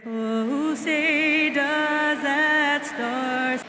Who say does that stars?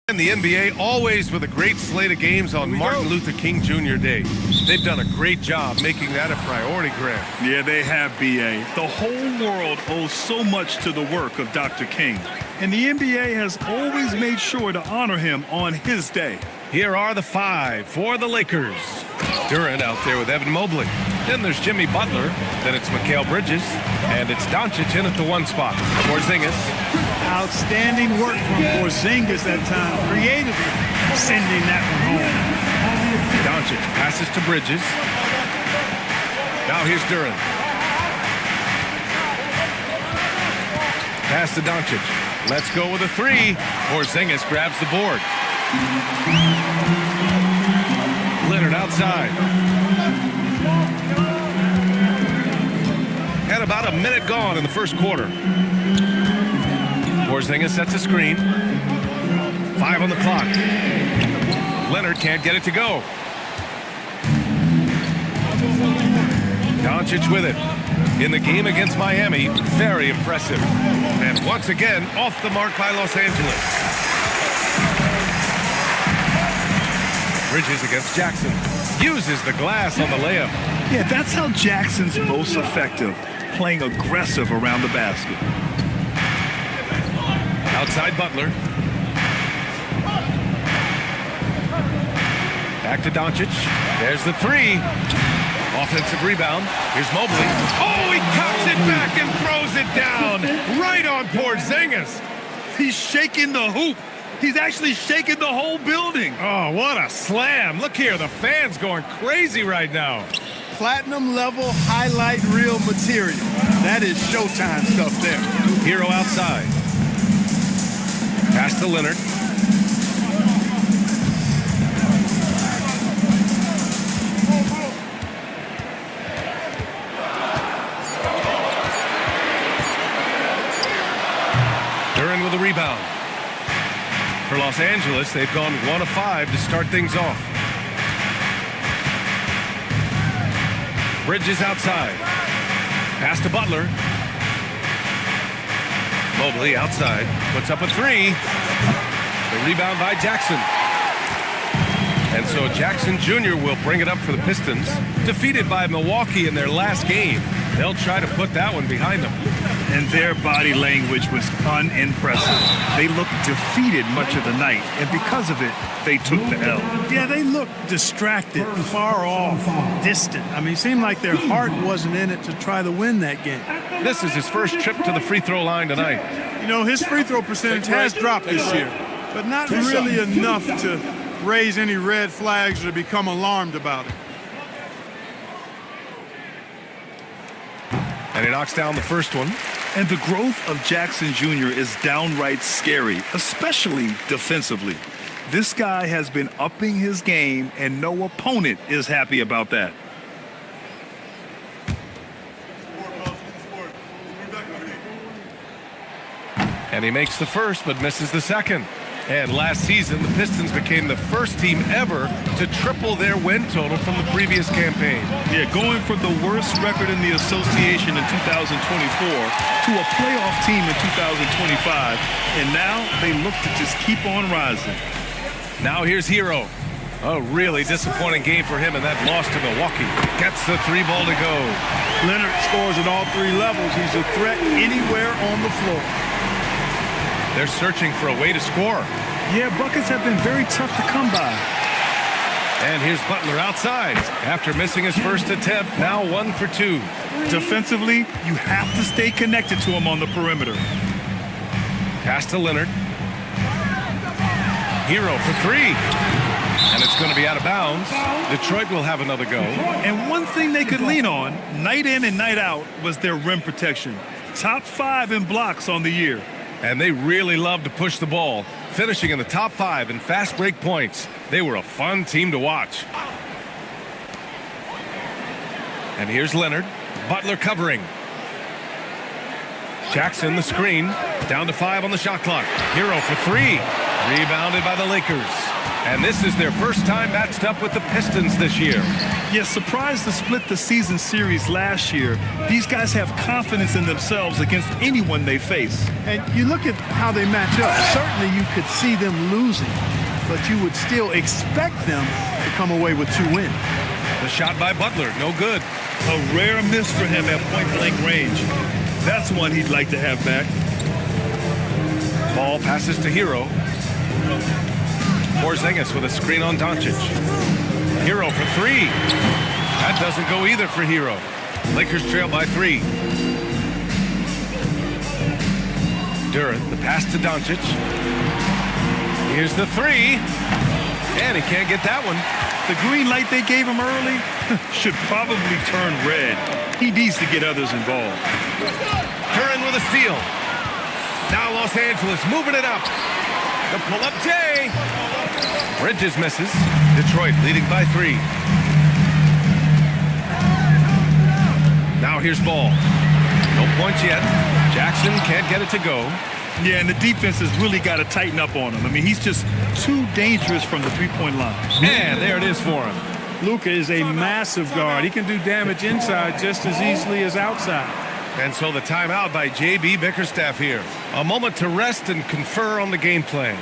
And the NBA always with a great slate of games on Martin Luther King Jr. Day. They've done a great job making that a priority, Grant. Yeah, they have, B.A. The whole world owes so much to the work of Dr. King. And the NBA has always made sure to honor him on his day. Here are the five for the Lakers. Durant out there with Evan Mobley. Then there's Jimmy Butler. Then it's Mikal Bridges. And it's Doncic in at the one spot. Porzingis. Outstanding work from Porzingis that time, creatively sending that one home. Doncic passes to Bridges. Now here's Durant. Pass to Doncic. Let's go with a three. Porzingis grabs the board. Leonard outside. And about a minute gone in the first quarter. Porzingis sets a screen. 5 on the clock. Leonard can't get it to go. Doncic with it. In the game against Miami, very impressive. And once again, off the mark by Los Angeles. Bridges against Jackson. Uses the glass on the layup. Yeah, that's how Jackson's most effective, playing aggressive around the basket. Outside Butler. Back to Doncic. There's the three. Offensive rebound. Here's Mobley. Oh, he cuts it back and throws it down. Right on Porzingis. He's shaking the hoop. He's actually shaking the whole building. Oh, what a slam. Look here, the fans going crazy right now. Platinum level highlight reel material. That is Showtime stuff there. Hero outside. Pass to Leonard. Duran with a rebound. For Los Angeles, they've gone 1 of 5 to start things off. Bridges outside. Pass to Butler. Mobley outside. Puts up a three. The rebound by Jackson. And so Jackson Jr. will bring it up for the Pistons. Defeated by Milwaukee in their last game. They'll try to put that one behind them. And their body language was unimpressive. They looked defeated much of the night, and because of it, they took the L. Yeah, they looked distracted, far off, distant. I mean, it seemed like their heart wasn't in it to try to win that game. This is his first trip to the free throw line tonight. You know, his free throw percentage has dropped this year, but not really enough to raise any red flags or to become alarmed about it. And he knocks down the first one. And the growth of Jackson Jr. is downright scary, especially defensively. This guy has been upping his game, and no opponent is happy about that. And he makes the first, but misses the second. And last season, the Pistons became the first team ever to triple their win total from the previous campaign. Yeah, going from the worst record in the association in 2024 to a playoff team in 2025, and now they look to just keep on rising. Now here's Hero. A really disappointing game for him in that loss to Milwaukee. Gets the 3-ball to go. Leonard scores at all 3 levels. He's a threat anywhere on the floor. They're searching for a way to score. Yeah, buckets have been very tough to come by. And here's Butler outside. After missing his first attempt, now 1 for 2. Defensively, you have to stay connected to him on the perimeter. Pass to Leonard. Hero for 3. And it's going to be out of bounds. Detroit will have another go. And one thing they could lean on, night in and night out, was their rim protection. Top 5 in blocks on the year. And they really love to push the ball, finishing in the top 5 in fast break points. They were a fun team to watch. And here's Leonard. Butler covering. Jackson the screen. Down to 5 on the shot clock. Hero for 3. Rebounded by the Lakers. And this is their first time matched up with the Pistons this year. Yes, surprised to split the season series last year. These guys have confidence in themselves against anyone they face. And you look at how they match up. Certainly you could see them losing, but you would still expect them to come away with 2 wins. The shot by Butler, no good. A rare miss for him at point-blank range. That's one he'd like to have back. Ball passes to Hero. Porzingis with a screen on Doncic. Hero for 3. That doesn't go either for Hero. Lakers trail by 3. Durant, the pass to Doncic. Here's the 3. And he can't get that one. The green light they gave him early should probably turn red. He needs to get others involved. Curran with a steal. Now Los Angeles moving it up. The pull-up J. Bridges misses. Detroit leading by 3. Now here's Ball. No points yet. Jackson can't get it to go. Yeah, and the defense has really got to tighten up on him. I mean, he's just too dangerous from the three-point line. And there it is for him. Luka is a massive guard. He can do damage inside just as easily as outside. And so the timeout by J.B. Bickerstaff here. A moment to rest and confer on the game plan.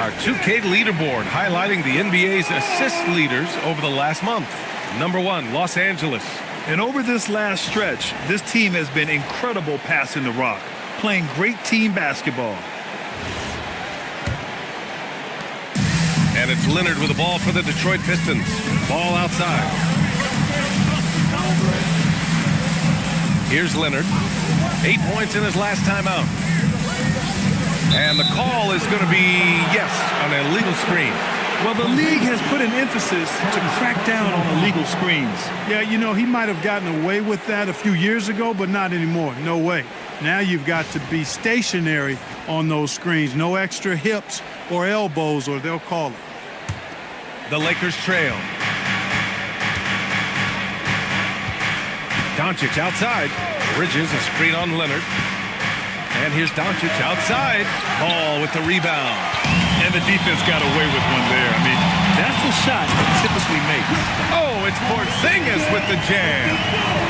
Our 2K leaderboard highlighting the NBA's assist leaders over the last month. Number 1, Los Angeles. And over this last stretch, this team has been incredible passing the rock, playing great team basketball. And it's Leonard with the ball for the Detroit Pistons. Ball outside. Here's Leonard. 8 points in his last time out. And the call is going to be, yes, an illegal screen. Well, the league has put an emphasis to crack down on illegal screens. Yeah, you know, he might have gotten away with that a few years ago, but not anymore. No way. Now you've got to be stationary on those screens. No extra hips or elbows, or they'll call it. The Lakers trail. Doncic outside. Bridges a screen on Leonard. And here's Doncic outside. Ball with the rebound. And the defense got away with one there. I mean, that's a shot he typically makes. Oh, it's Porzingis with the jam.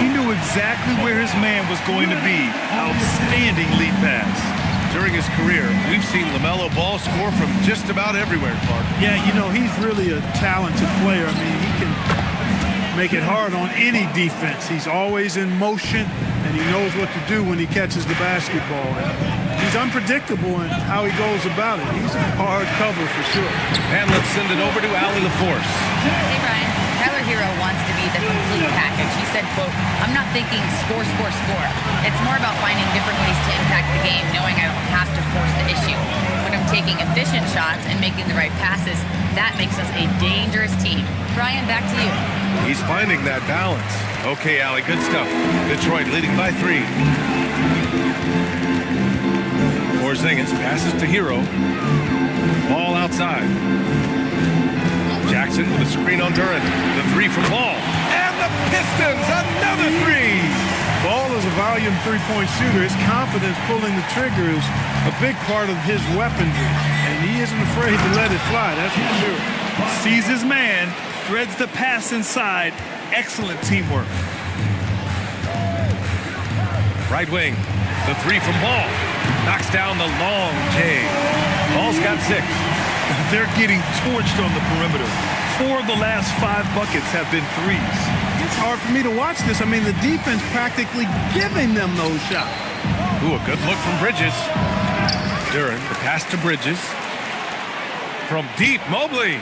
He knew exactly where his man was going to be. Outstanding lead pass. During his career, we've seen LaMelo Ball score from just about everywhere, Clark. Yeah, you know, he's really a talented player. I mean, he can make it hard on any defense. He's always in motion, and he knows what to do when he catches the basketball. And he's unpredictable in how he goes about it. He's a hard cover for sure. And let's send it over to Allie LaForce. Hey, Brian. Tyler Hero wants to be the complete package. He said, quote, "I'm not thinking score, score, score. It's more about finding different ways to impact the game, knowing I don't have to force the issue. When I'm taking efficient shots and making the right passes, that makes us a dangerous team." Brian, back to you. He's finding that balance. Okay, Allie, good stuff. Detroit leading by 3. Porzingis passes to Hero. Ball outside. Jackson with a screen on Duran. The 3 from Ball. And the Pistons, another 3. Ball is a volume three-point shooter. His confidence pulling the trigger is a big part of his weaponry. And he isn't afraid to let it fly, that's for sure. Sees his man, threads the pass inside. Excellent teamwork. Right wing. The 3 from Ball. Knocks down the long J. Ball's got 6. They're getting torched on the perimeter. 4 of the last 5 buckets have been threes. It's hard for me to watch this. I mean, the defense practically giving them those shots. Ooh, a good look from Bridges. Duran, the pass to Bridges. From deep, Mobley.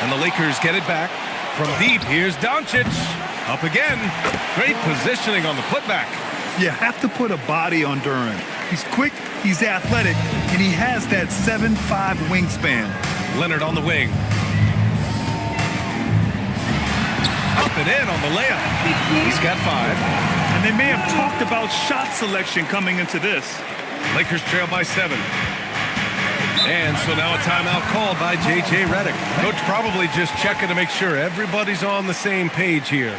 And the Lakers get it back. From deep, here's Doncic. Up again. Great positioning on the putback. You have to put a body on Duran. He's quick, he's athletic, and he has that 7'5" wingspan. Leonard on the wing. Up and in on the layup. He's got 5. And they may have talked about shot selection coming into this. Lakers trail by 7. And so now a timeout called by J.J. Redick. Coach probably just checking to make sure everybody's on the same page here.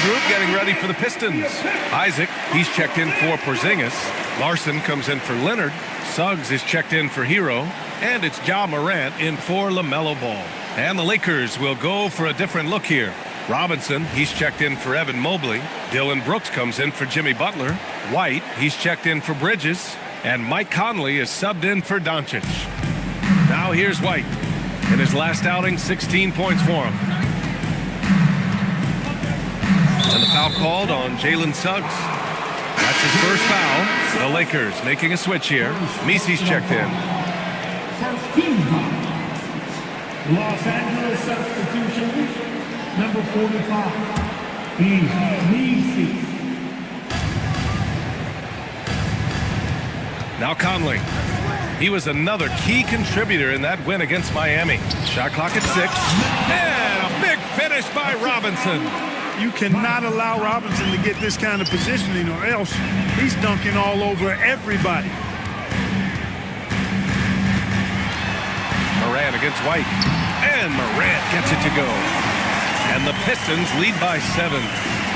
Group getting ready for the Pistons. Isaac, he's checked in for Porzingis. Larson comes in for Leonard. Suggs is checked in for Hero. And it's Ja Morant in for LaMelo Ball. And the Lakers will go for a different look here. Robinson, he's checked in for Evan Mobley. Dylan Brooks comes in for Jimmy Butler. White, he's checked in for Bridges. And Mike Conley is subbed in for Doncic. Now here's White. In his last outing, 16 points for him. And the foul called on Jalen Suggs. That's his first foul. The Lakers making a switch here. Misi's checked in. First team foul. Los Angeles substitution, number 45. Misi. Now Conley. He was another key contributor in that win against Miami. Shot clock at 6. And a big finish by Robinson. You cannot allow Robinson to get this kind of positioning or else he's dunking all over everybody. Morant against White. And Morant gets it to go. And the Pistons lead by 7.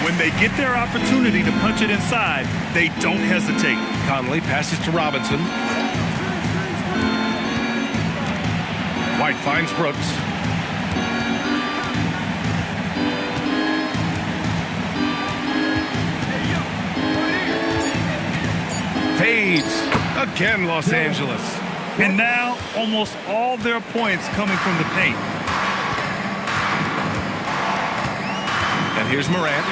When they get their opportunity to punch it inside, they don't hesitate. Conley passes to Robinson. White finds Brooks. Fades. Again, Los Angeles. And now, almost all their points coming from the paint. And here's Morant.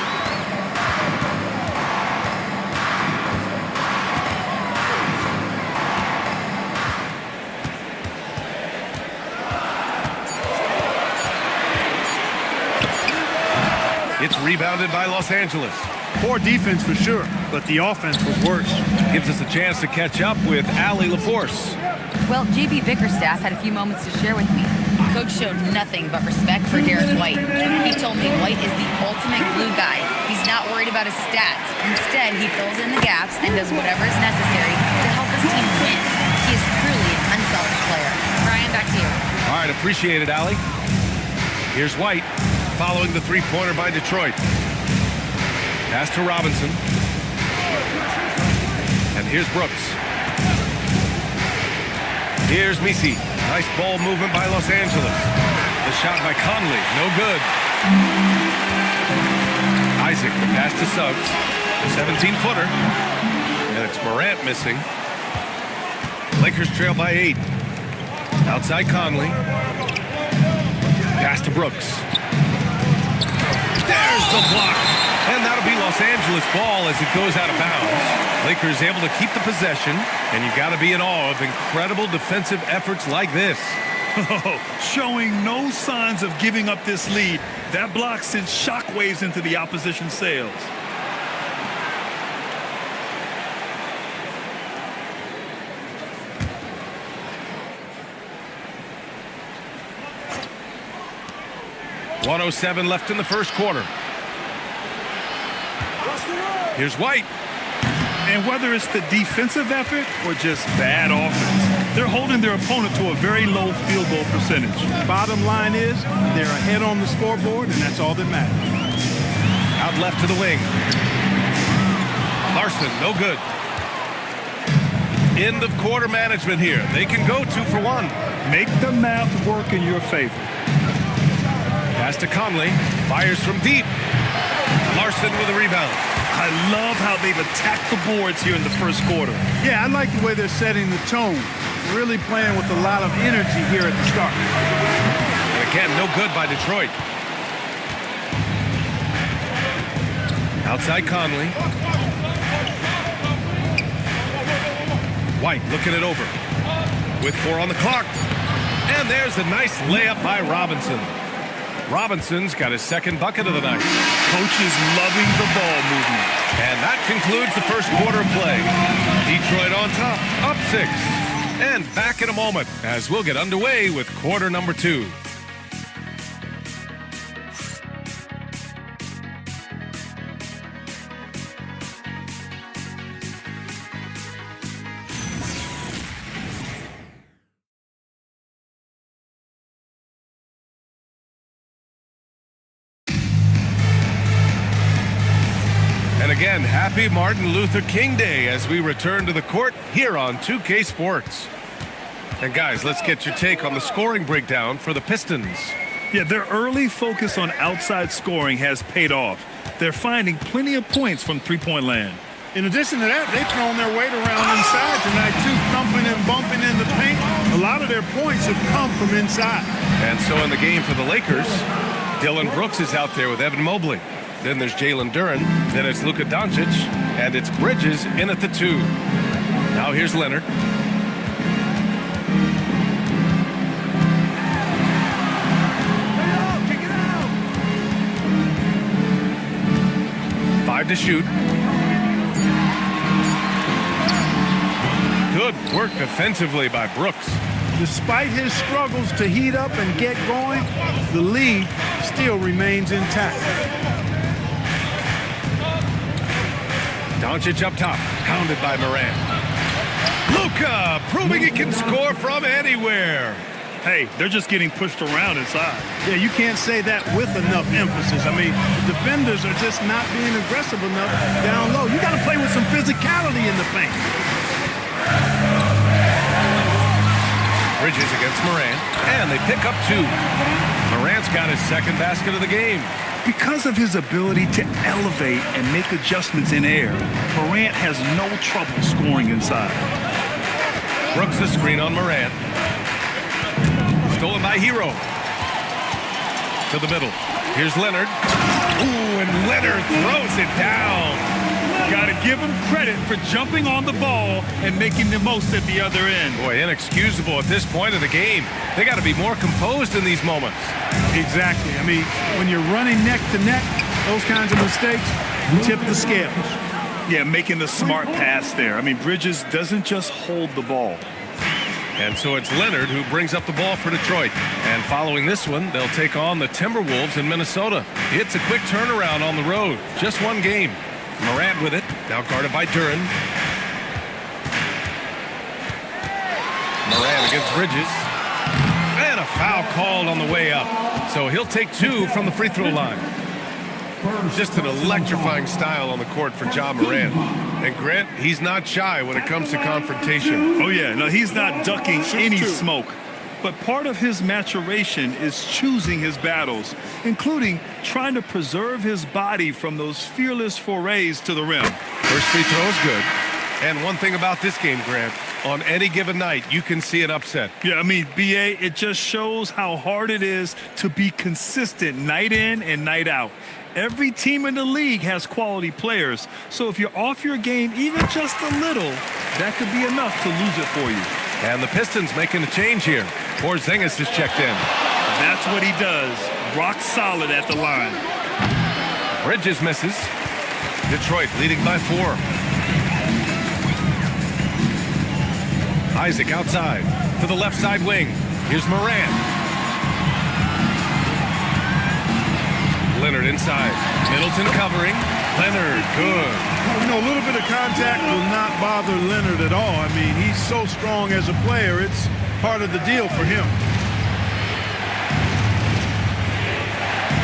It's rebounded by Los Angeles. Poor defense for sure, but the offense was worse. Gives us a chance to catch up with Allie LaForce. Well, JB Bickerstaff had a few moments to share with me. Coach showed nothing but respect for Derek White. He told me White is the ultimate glue guy. He's not worried about his stats. Instead, he fills in the gaps and does whatever is necessary to help his team win. He is truly an unselfish player. Brian, back to you. All right, appreciate it, Allie. Here's White following the three-pointer by Detroit. Pass to Robinson. And here's Brooks. Here's Misi. Nice ball movement by Los Angeles. The shot by Conley. No good. Isaac, the pass to Suggs. The 17-footer. And it's Morant missing. Lakers trail by 8. Outside Conley. Pass to Brooks. There's the block. And that'll be Los Angeles ball as it goes out of bounds. Lakers able to keep the possession, and you've got to be in awe of incredible defensive efforts like this. Showing no signs of giving up this lead. That block sends shockwaves into the opposition sails. .107 left in the first quarter. Here's White. And whether it's the defensive effort or just bad offense, they're holding their opponent to a very low field goal percentage. Bottom line is they're ahead on the scoreboard, and that's all that matters. Out left to the wing. Larson, no good. End of quarter management here. They can go 2 for 1. Make the math work in your favor. Pass to Conley. Fires from deep. Larson with a rebound. I love how they've attacked the boards here in the first quarter. Yeah, I like the way they're setting the tone. Really playing with a lot of energy here at the start. And again, no good by Detroit. Outside Conley. White looking it over. With 4 on the clock. And there's a nice layup by Robinson. Robinson's got his second bucket of the night. Coach is loving the ball movement. And that concludes the first quarter of play. Detroit on top, up 6. And back in a moment as we'll get underway with quarter number 2. Again, happy Martin Luther King Day as we return to the court here on 2K Sports. And guys, let's get your take on the scoring breakdown for the Pistons. Yeah, their early focus on outside scoring has paid off. They're finding plenty of points from three-point land. In addition to that, they've thrown their weight around inside tonight, too, thumping and bumping in the paint. A lot of their points have come from inside. And so in the game for the Lakers, Dillon Brooks is out there with Evan Mobley. Then there's Jalen Duren. Then it's Luka Doncic. And it's Bridges in at the 2. Now here's Leonard. Five to shoot. Good work defensively by Brooks. Despite his struggles to heat up and get going, the lead still remains intact. Doncic up top, pounded by Morant. Luka proving he can score from anywhere. Hey, they're just getting pushed around inside. Yeah, you can't say that with enough emphasis. I mean, the defenders are just not being aggressive enough down low. You got to play with some physicality in the paint. Bridges against Morant, and they pick up 2. Morant's got his second basket of the game. Because of his ability to elevate and make adjustments in air, Morant has no trouble scoring inside. Brooks the screen on Morant. Stolen by Hero. To the middle. Here's Leonard. Ooh, and Leonard throws it down. Got to give him credit for jumping on the ball and making the most at the other end. Boy, inexcusable at this point of the game. They got to be more composed in these moments. Exactly. I mean, when you're running neck to neck, Those kinds of mistakes tip the scales. Yeah, making the smart pass there. I mean, Bridges doesn't just hold the ball. And so it's Leonard who brings up the ball for Detroit. And following this one, they'll take on the Timberwolves in Minnesota. It's a quick turnaround on the road. Just one game. Morant with it. Now guarded by Duran. Morant against Bridges. And a foul called on the way up. So he'll take 2 from the free throw line. Just an electrifying style on the court for Ja Morant. And Grant, he's not shy when it comes to confrontation. Oh, yeah. No, he's not ducking any smoke. But part of his maturation is choosing his battles, including trying to preserve his body from those fearless forays to the rim. First free throw is good. And one thing about this game, Grant, on any given night, you can see an upset. Yeah, I mean, B.A., it just shows how hard it is to be consistent night in and night out. Every team in the league has quality players, so if you're off your game even just a little, that could be enough to lose it for you. And the Pistons making a change here. Porzingis is checked in. That's what he does. Rock solid at the line. Bridges misses. Detroit leading by 4. Isaac outside to the left side wing. Here's Morant. Leonard inside. Middleton covering. Leonard, good. You know, a little bit of contact will not bother Leonard at all. I mean, he's so strong as a player. It's part of the deal for him.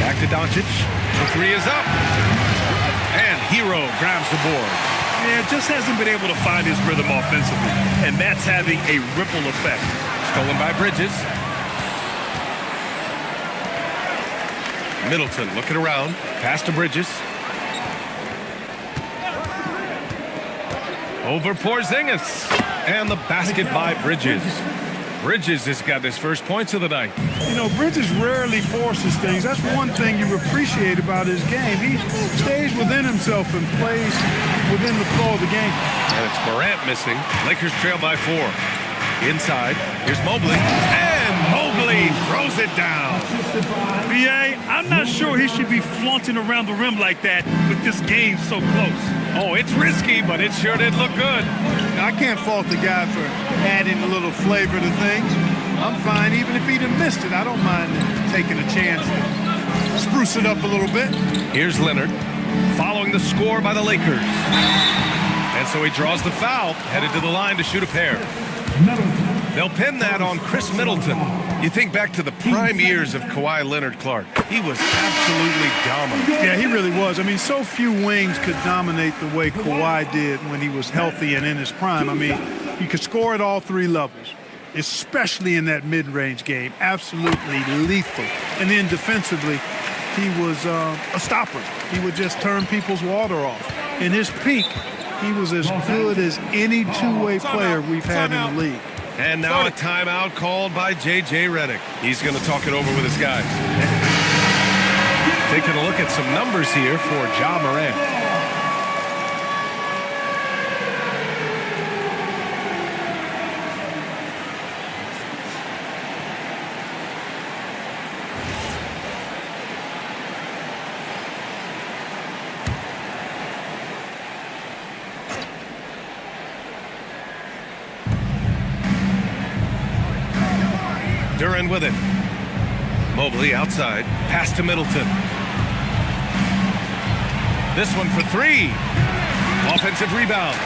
Back to Doncic. The 3 is up. And Hero grabs the board. Yeah, just hasn't been able to find his rhythm offensively, and that's having a ripple effect. Stolen by Bridges. Middleton looking around. Pass to Bridges. Over Porzingis. And the basket by Bridges. Bridges has got his first points of the night. You know, Bridges rarely forces things. That's one thing you appreciate about his game. He stays within himself and plays within the flow of the game. And it's Morant missing. Lakers trail by 4. Inside. Here's Mobley. And Mobley throws it down. B.A., I'm not sure he should be flaunting around the rim like that with this game so close. Oh, it's risky, but it sure did look good. I can't fault the guy for adding a little flavor to things. I'm fine even if he'd have missed it. I don't mind taking a chance to spruce it up a little bit. Here's Leonard following the score by the Lakers. And so he draws the foul, headed to the line to shoot a pair. They'll pin that on Chris Middleton. You think back to the prime years of Kawhi Leonard Clark. He was absolutely dominant. Yeah, he really was. I mean, so few wings could dominate the way Kawhi did when he was healthy and in his prime. I mean, he could score at all 3 levels, especially in that mid-range game. Absolutely lethal. And then defensively, he was a stopper. He would just turn people's water off. In his peak, he was as good as any two-way player we've had in the league. And now a timeout called by J.J. Redick. He's going to talk it over with his guys. Taking a look at some numbers here for Ja Morant. Duran with it. Mobley outside. Pass to Middleton. This one for 3. Offensive rebound.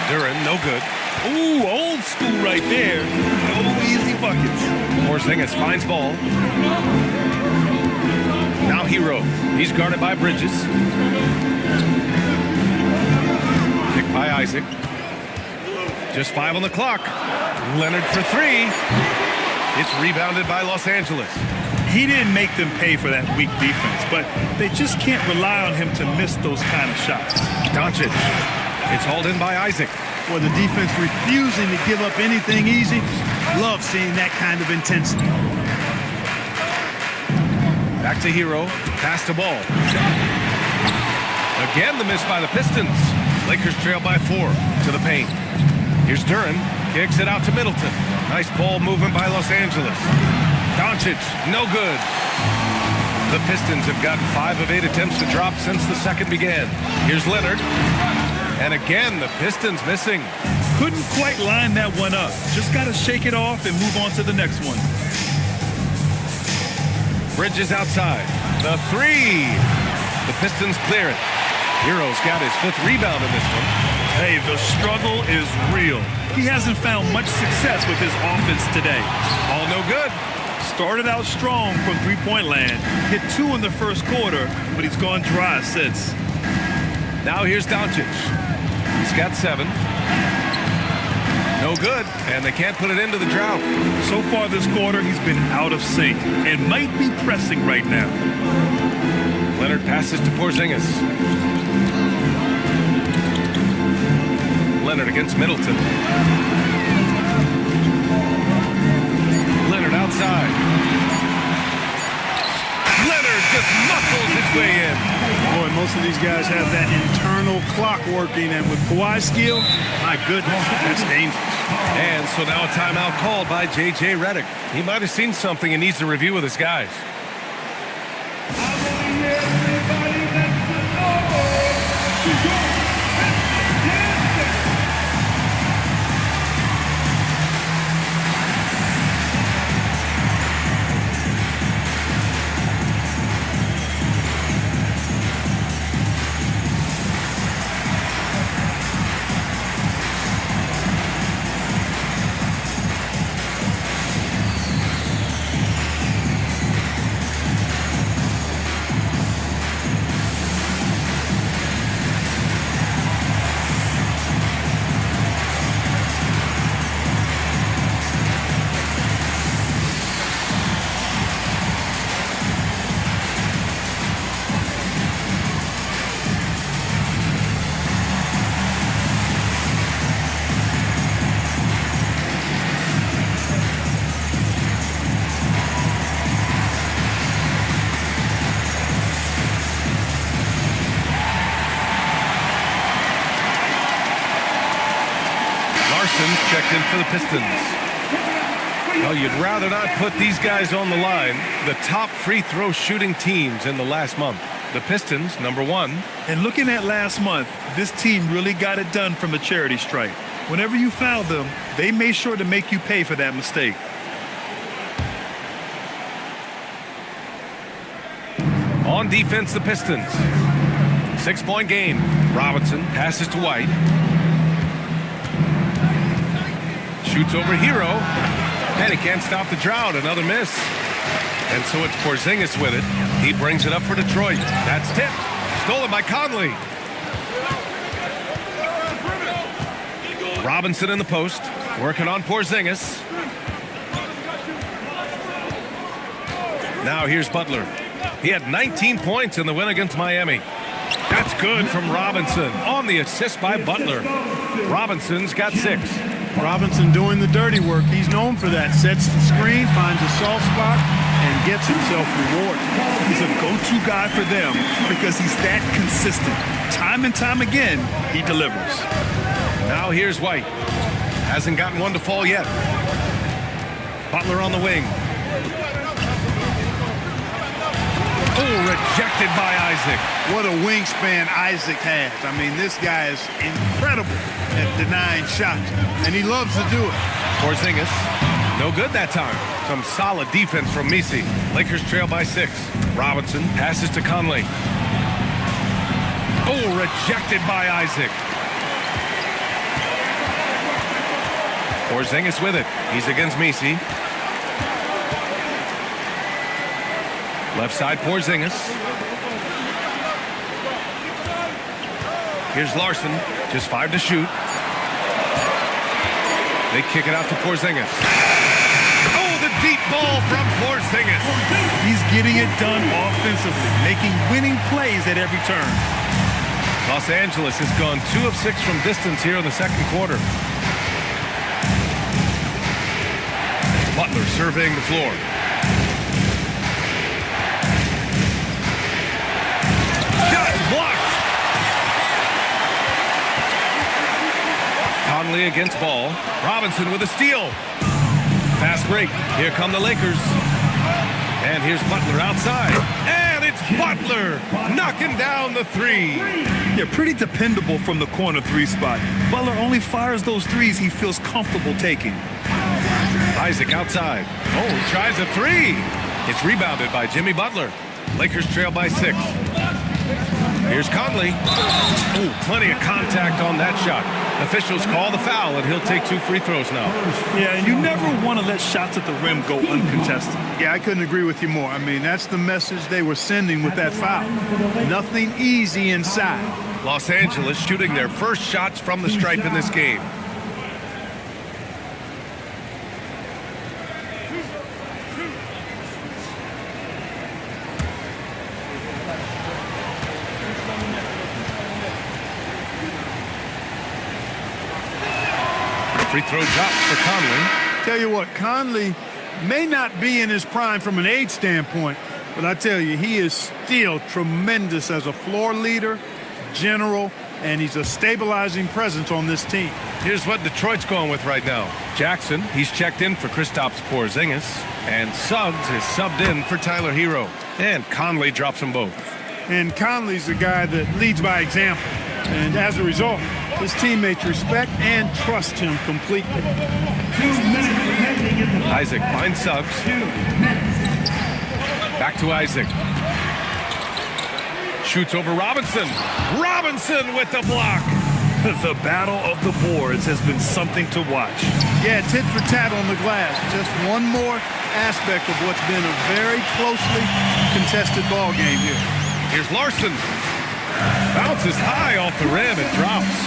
Duran, no good. Ooh, old school right there. No easy buckets. Porzingis finds ball. Now Hero. He's guarded by Bridges. Picked by Isaac. Just 5 on the clock. Leonard for 3. It's rebounded by Los Angeles. He didn't make them pay for that weak defense, but they just can't rely on him to miss those kind of shots. Doncic. It's hauled in by Isaac. Well, the defense refusing to give up anything easy. Love seeing that kind of intensity. Back to Hero. Pass to ball. Again, the miss by the Pistons. Lakers trail by 4 to the paint. Here's Duran. Kicks it out to Middleton. Nice ball movement by Los Angeles. Doncic, no good. The Pistons have gotten 5 of 8 attempts to drop since the second began. Here's Leonard. And again, the Pistons missing. Couldn't quite line that one up. Just got to shake it off and move on to the next one. Bridges outside. The three. The Pistons clear it. Hero's got his 5th rebound in this one. Hey, the struggle is real. He hasn't found much success with his offense today. All no good. Started out strong from three-point land. Hit 2 in the first quarter, but he's gone dry since. Now here's Doncic. He's got 7. No good, and they can't put it into the drought. So far this quarter, he's been out of sync and might be pressing right now. Leonard passes to Porzingis. Leonard against Middleton. Leonard outside. Leonard just muscles his way in. Boy, most of these guys have that internal clock working, and with Kawhi's skill, my goodness, that's dangerous. And so now a timeout called by J.J. Redick. He might have seen something and needs to review with his guys. Checked in for the Pistons. Well, you'd rather not put these guys on the line. The top free throw shooting teams in the last month. The Pistons, #1. And looking at last month, this team really got it done from a charity stripe. Whenever you foul them, they made sure to make you pay for that mistake. On defense, the Pistons. 6-point game. Robinson passes to White. Shoots over Hero, and he can't stop the drought. Another miss. And so it's Porzingis with it. He brings it up for Detroit. That's tipped. Stolen by Conley. Robinson in the post, working on Porzingis. Now here's Butler. He had 19 points in the win against Miami. That's good from Robinson on the assist by Butler. Robinson's got 6. Robinson doing the dirty work. He's known for that. Sets the screen, finds a soft spot, and gets himself rewarded. He's a go-to guy for them because he's that consistent. Time and time again, he delivers. Now here's White. Hasn't gotten one to fall yet. Butler on the wing. Oh, rejected by Isaac. What a wingspan Isaac has. I mean, this guy is incredible at denying shots, and he loves to do it. Porzingis, no good that time. Some solid defense from Messi. Lakers trail by 6. Robinson passes to Conley. Oh, rejected by Isaac. Porzingis with it. He's against Messi. Left side, Porzingis. Here's Larson, just 5 to shoot. They kick it out to Porzingis. Oh, the deep ball from Porzingis. He's getting it done offensively, making winning plays at every turn. Los Angeles has gone 2 of 6 from distance here in the second quarter. Butler surveying the floor. Blocked. Conley against Ball. Robinson with a steal. Fast break. Here come the Lakers. And here's Butler outside. And it's Butler knocking down the three. Yeah, pretty dependable from the corner three spot. Butler only fires those threes he feels comfortable taking. Isaac outside. Oh, tries a three. It's rebounded by Jimmy Butler. Lakers trail by 6. Here's Conley. Oh, plenty of contact on that shot. Officials call the foul, and he'll take 2 free throws now. Yeah, and you never want to let shots at the rim go uncontested. Yeah, I couldn't agree with you more. I mean, that's the message they were sending with that foul. Nothing easy inside. Los Angeles shooting their first shots from the stripe in this game. Free throw drops for Conley. Tell you what, Conley may not be in his prime from an age standpoint, but I tell you, he is still tremendous as a floor leader, general, and he's a stabilizing presence on this team. Here's what Detroit's going with right now. Jackson, he's checked in for Kristaps Porzingis, and Suggs is subbed in for Tyler Hero. And Conley drops them both. And Conley's a guy that leads by example, and as a result, his teammates respect and trust him completely. 2 minutes remaining in the Isaac finds Suggs. 2 minutes. Back to Isaac. Shoots over Robinson. Robinson with the block. The battle of the boards has been something to watch. Yeah, tit for tat on the glass. Just one more aspect of what's been a very closely contested ball game here. Here's Larson. Bounces high off the rim and drops.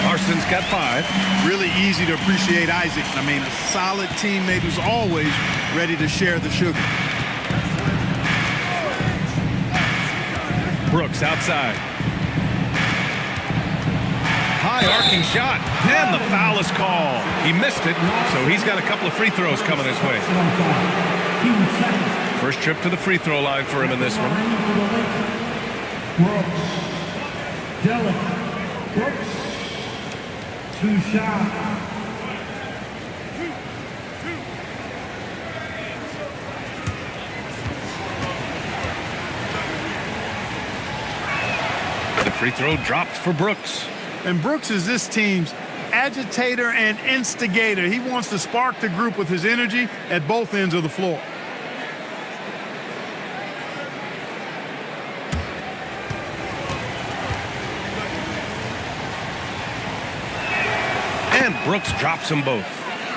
Larson's got 5. Really easy to appreciate Isaac. I mean, a solid teammate who's always ready to share the sugar. Brooks outside. High arcing shot, and the foul is called. He missed it, so he's got a couple of free throws coming his way. 2 seconds. First trip to the free throw line for him in this one. Brooks. Dylan. Brooks. 2 shots. The free throw dropped for Brooks. And Brooks is this team's agitator and instigator. He wants to spark the group with his energy at both ends of the floor. And Brooks drops them both.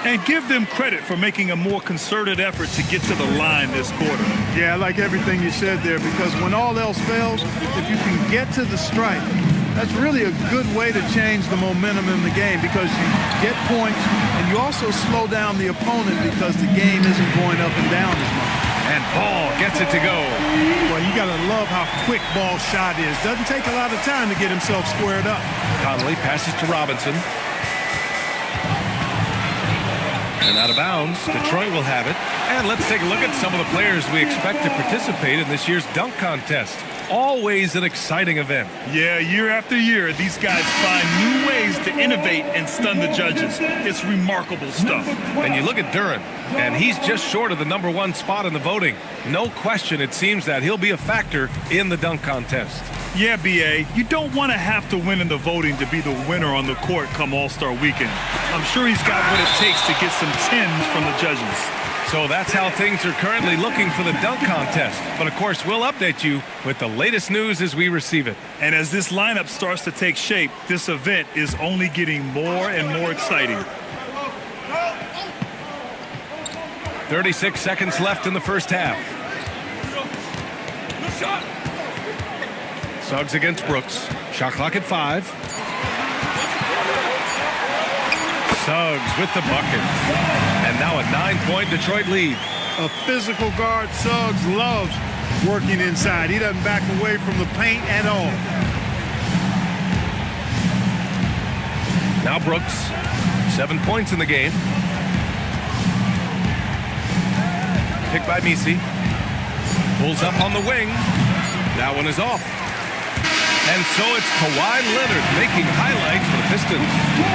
And give them credit for making a more concerted effort to get to the line this quarter. Yeah, I like everything you said there, because when all else fails, if you can get to the stripe, that's really a good way to change the momentum in the game, because you get points and you also slow down the opponent because the game isn't going up and down as much. And Ball gets it to go. Well, you got to love how quick Ball's shot is. Doesn't take a lot of time to get himself squared up. Conley passes to Robinson. And out of bounds, Detroit will have it. And let's take a look at some of the players we expect to participate in this year's dunk contest. Always an exciting event. Yeah, year after year, these guys find new ways to innovate and stun the judges. It's remarkable stuff. And you look at Duren, and he's just short of the #1 spot in the voting. No question, it seems that he'll be a factor in the dunk contest. Yeah, B.A., you don't want to have to win in the voting to be the winner on the court come All-Star Weekend. I'm sure he's got what it takes to get some 10s from the judges. So that's how things are currently looking for the dunk contest. But of course, we'll update you with the latest news as we receive it. And as this lineup starts to take shape, this event is only getting more and more exciting. 36 seconds left in the first half. Suggs against Brooks. Shot clock at 5. Suggs with the bucket. And now a 9-point Detroit lead. A physical guard, Suggs loves working inside. He doesn't back away from the paint at all. Now Brooks, 7 points in the game. Picked by Misi. Pulls up on the wing. That one is off. And so it's Kawhi Leonard making highlights for the Pistons.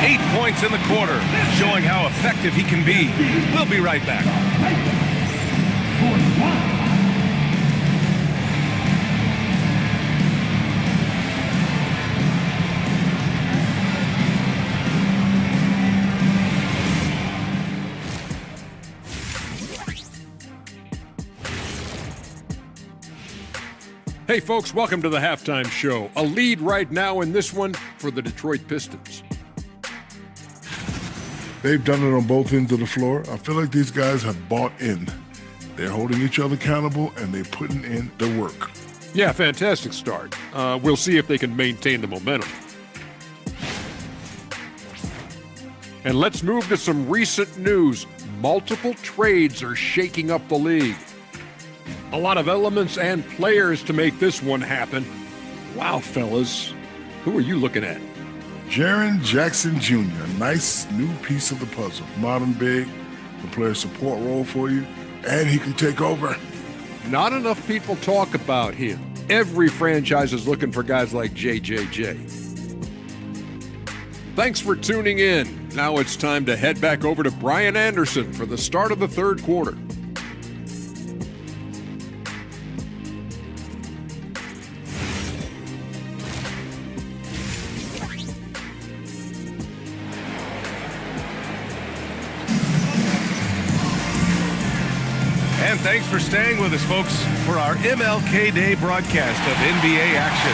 8 points in the quarter, showing how effective he can be. We'll be right back. Hey, folks, welcome to the halftime show. A lead right now in this one for the Detroit Pistons. They've done it on both ends of the floor. I feel like these guys have bought in. They're holding each other accountable, and they're putting in the work. Yeah, fantastic start. We'll see if they can maintain the momentum. And let's move to some recent news. Multiple trades are shaking up the league. A lot of elements and players to make this one happen. Wow, fellas. Who are you looking at? Jaren Jackson Jr., nice new piece of the puzzle. Modern big, can play a support role for you, and he can take over. Not enough people talk about him. Every franchise is looking for guys like JJJ. Thanks for tuning in. Now it's time to head back over to Brian Anderson for the start of the third quarter. And thanks for staying with us, folks, for our MLK Day broadcast of NBA action.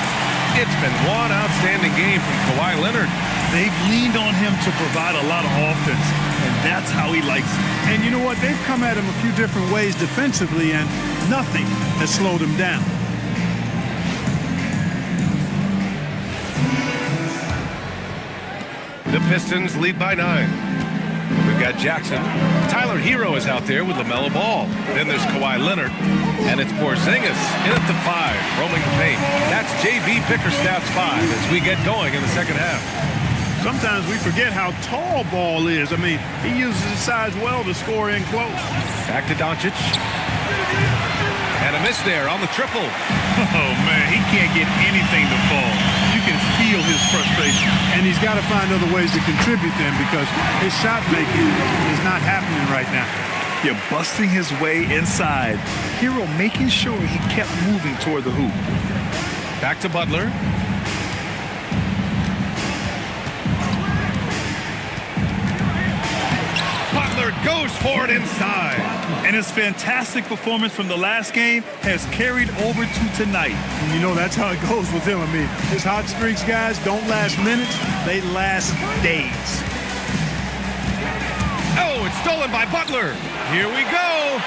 It's been one outstanding game from Kawhi Leonard. They've leaned on him to provide a lot of offense, and that's how he likes it. And you know what? They've come at him a few different ways defensively, and nothing has slowed him down. The Pistons lead by 9. We've got Jackson. Tyler Hero is out there with LaMelo Ball. Then there's Kawhi Leonard. And it's Porzingis in at the 5, roaming the paint. That's J.B. Bickerstaff's 5 as we get going in the second half. Sometimes we forget how tall Ball is. I mean, he uses his size well to score in close. Back to Doncic. And a miss there on the triple. Oh, man, he can't get anything to fall. You can feel his frustration. And he's got to find other ways to contribute then because his shot making is not happening right now. You're busting his way inside. Hero making sure he kept moving toward the hoop. Back to Butler. Butler goes for it inside. And his fantastic performance from the last game has carried over to tonight. And you know, that's how it goes with him. I mean, his hot streaks, guys, don't last minutes. They last days. Oh, it's stolen by Butler. Here we go.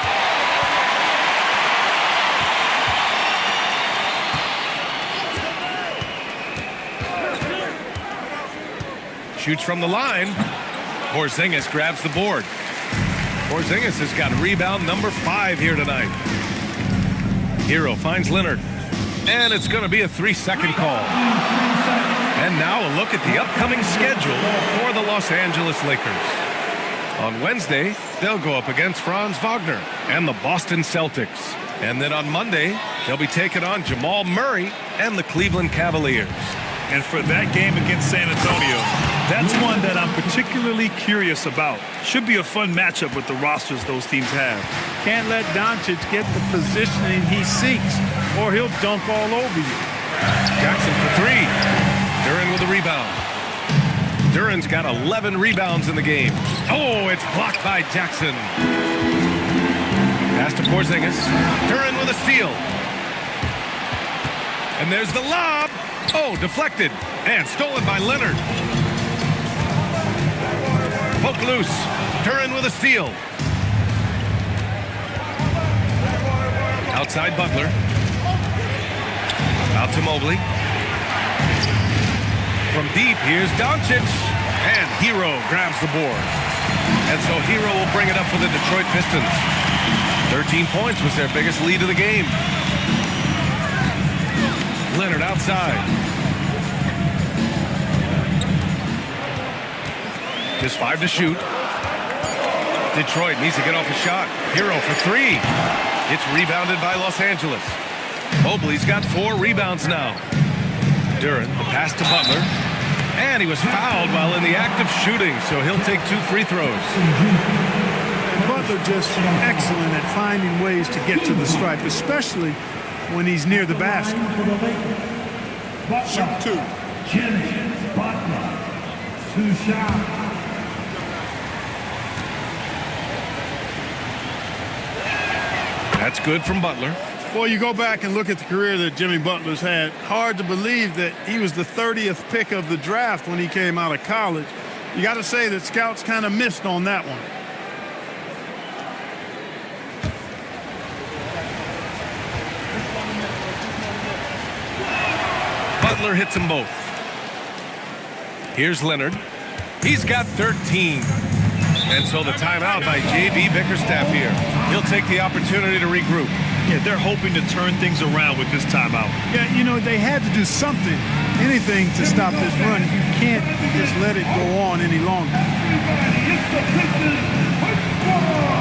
Shoots from the line. Porzingis grabs the board. Porzingis has got rebound number 5 here tonight. Hero finds Leonard. And it's going to be a 3-second call. And now a look at the upcoming schedule for the Los Angeles Lakers. On Wednesday, they'll go up against Franz Wagner and the Boston Celtics. And then on Monday, they'll be taking on Jamal Murray and the Cleveland Cavaliers. And for that game against San Antonio, that's one that I'm particularly curious about. Should be a fun matchup with the rosters those teams have. Can't let Doncic get the positioning he seeks, or he'll dunk all over you. Jackson for 3. Duren with a rebound. Duren's got 11 rebounds in the game. Oh, it's blocked by Jackson. Pass to Porzingis. Duren with a steal. And there's the lob. Oh, deflected and stolen by Leonard. Poke loose. Duren with a steal. Outside Butler. Out to Mobley. From deep, here's Doncic. And Hero grabs the board. And so Hero will bring it up for the Detroit Pistons. 13 points was their biggest lead of the game. Leonard outside. Just 5 to shoot. Detroit needs to get off a shot. Hero for 3. It's rebounded by Los Angeles. Mobley's got 4 rebounds now. Duren, the pass to Butler. And he was fouled while in the act of shooting, so he'll take 2 free throws. Butler just excellent at finding ways to get to the stripe, especially when he's near the basket. Shoot 2. Jimmy Butler. 2 shots. That's good from Butler. Boy, you go back and look at the career that Jimmy Butler's had. Hard to believe that he was the 30th pick of the draft when he came out of college. You got to say that scouts kind of missed on that one. Butler hits them both. Here's Leonard. He's got 13. And so the timeout by J.B. Bickerstaff here. He'll take the opportunity to regroup. Yeah, they're hoping to turn things around with this timeout. Yeah, you know, they had to do something, anything to stop this run. You can't just let it go on any longer. It's the Pistons score!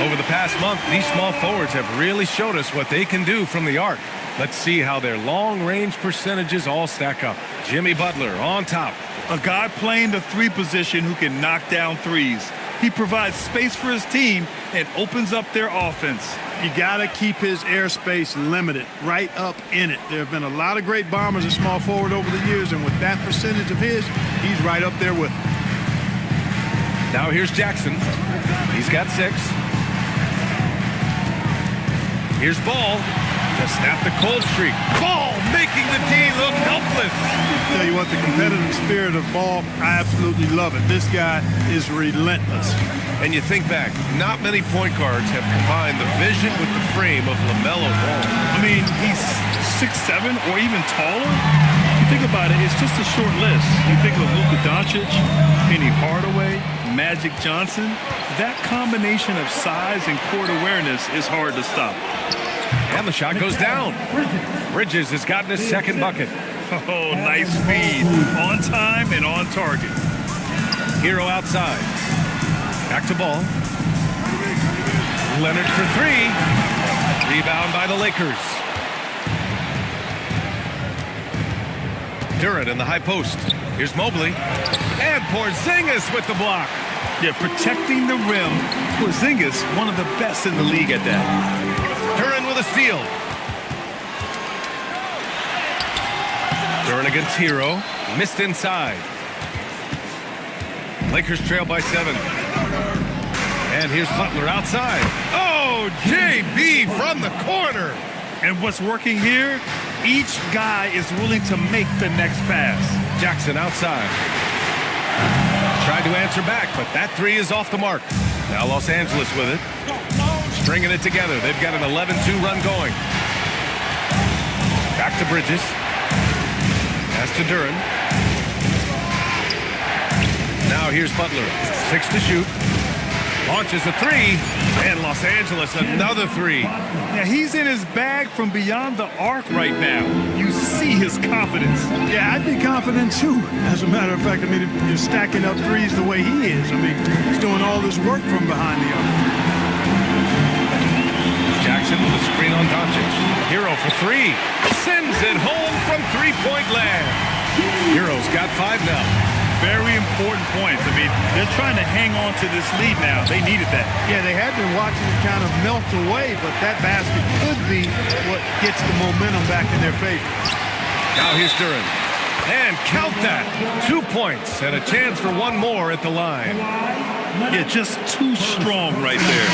Over the past month, these small forwards have really showed us what they can do from the arc. Let's see how their long-range percentages all stack up. Jimmy Butler on top. A guy playing the three position who can knock down threes. He provides space for his team and opens up their offense. You got to keep his airspace limited, right up in it. There have been a lot of great bombers at small forward over the years, and with that percentage of his, he's right up there with them. Now here's Jackson. He's got 6. Here's Ball to snap the cold streak. Ball making the D look helpless. Tell you what, the competitive spirit of Ball, I absolutely love it. This guy is relentless. And you think back, not many point guards have combined the vision with the frame of LaMelo Ball. I mean, he's 6'7" or even taller. You think about it, it's just a short list. You think of Luka Doncic, Penny Hardaway, Magic Johnson. That combination of size and court awareness is hard to stop. And the shot goes down. Bridges has gotten his second bucket. Oh, nice feed. On time and on target. Hero outside. Back to Ball. Leonard for 3. Rebound by the Lakers. Durant in the high post. Here's Mobley. And Porzingis with the block. Yeah, protecting the rim. Porzingis, one of the best in the league at that. Durant with a steal. Durant against Hero. Missed inside. Lakers trail by 7. And here's Butler outside. Oh, JB from the corner. And what's working here? Each guy is willing to make the next pass. Jackson outside. Tried to answer back, but that 3 is off the mark. Now Los Angeles with it. Stringing it together. They've got an 11-2 run going. Back to Bridges. Pass to Durant. Now here's Butler. 6 to shoot. Launches a 3. And Los Angeles another 3. Yeah, he's in his bag from beyond the arc right now. You see his confidence. Yeah, I'd be confident too. As a matter of fact, I mean, if you're stacking up threes the way he is, I mean, he's doing all this work from behind the arc. Jackson with a screen on Doncic. Hero for 3. Sends it home from 3-point land. Hero's got 5 now. Very important points. I mean, they're trying to hang on to this lead now. They needed that. Yeah, they had been watching it kind of melt away, but that basket could be what gets the momentum back in their favor. Now here's Durant. And count that. 2 points and a chance for 1 more at the line. Yeah, just too strong right there.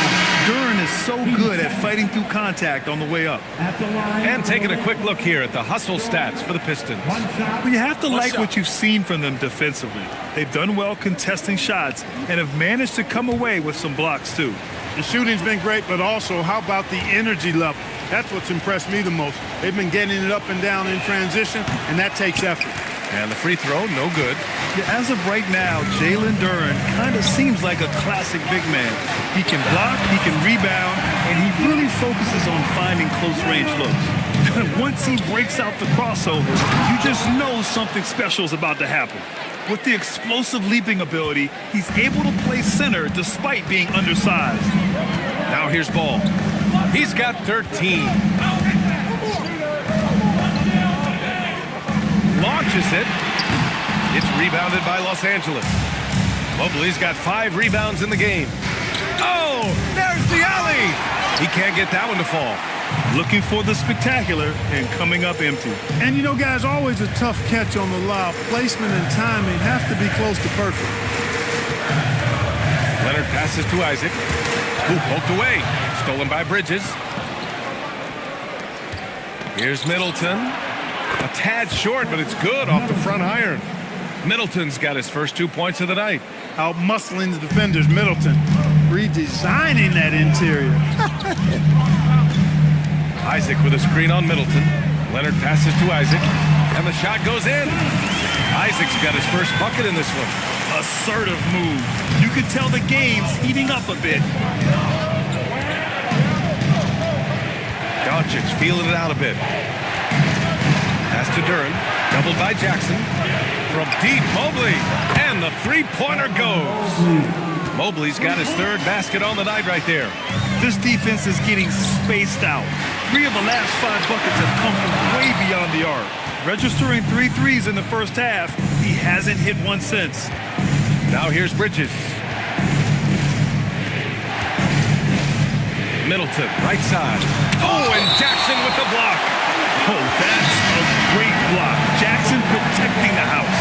Durant is so good at fighting through contact on the way up. And taking a quick look here at the hustle stats for the Pistons. Well, you have to like what you've seen from them defensively. They've done well contesting shots and have managed to come away with some blocks too. The shooting's been great, but also how about the energy level? That's what's impressed me the most. They've been getting it up and down in transition, and that takes effort. And the free throw, no good. Yeah, as of right now, Jalen Duren kind of seems like a classic big man. He can block, he can rebound, and he really focuses on finding close-range looks. Once he breaks out the crossover, you just know something special is about to happen. With the explosive leaping ability, he's able to play center despite being undersized. Now here's Ball. He's got 13. Launches it. It's rebounded by Los Angeles. Mobley's got 5 rebounds in the game. Oh, there's the alley. He can't get that one to fall. Looking for the spectacular and coming up empty. And you know, guys, always a tough catch on the lob. Placement and timing have to be close to perfect. Leonard passes to Isaac, who poked away. Stolen by Bridges. Here's Middleton. A tad short, but it's good off the front iron. Middleton's got his first 2 points of the night. Out muscling the defenders, Middleton. Redesigning that interior. Isaac with a screen on Middleton. Leonard passes to Isaac, and the shot goes in. Isaac's got his first bucket in this one. Assertive move. You can tell the game's heating up a bit. Doncic feeling it out a bit. Pass to Duren, doubled by Jackson. From deep, Mobley, and the three-pointer goes. Mobley's got his third basket on the night right there. This defense is getting spaced out. 3 of the last 5 buckets have come from way beyond the arc. Registering 3 threes in the first half, he hasn't hit one since. Now here's Bridges. Middleton, right side. Oh, and Jackson with the block. Oh, that's a great block. Jackson protecting the house.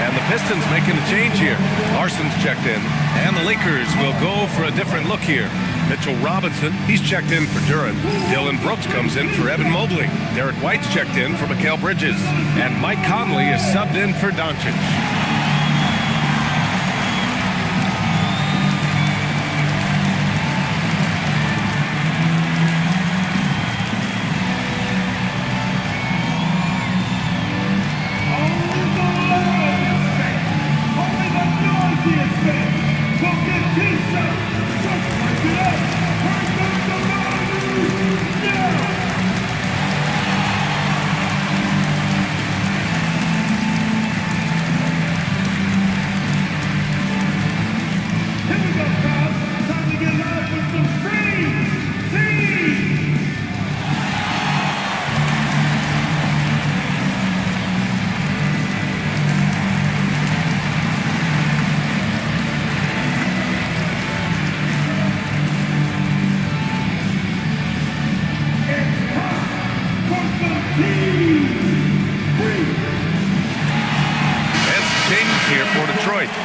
And the Pistons making a change here. Larson's checked in, and the Lakers will go for a different look here. Mitchell Robinson, he's checked in for Duren. Dylan Brooks comes in for Evan Mobley. Derek White's checked in for Mikal Bridges. And Mike Conley is subbed in for Doncic.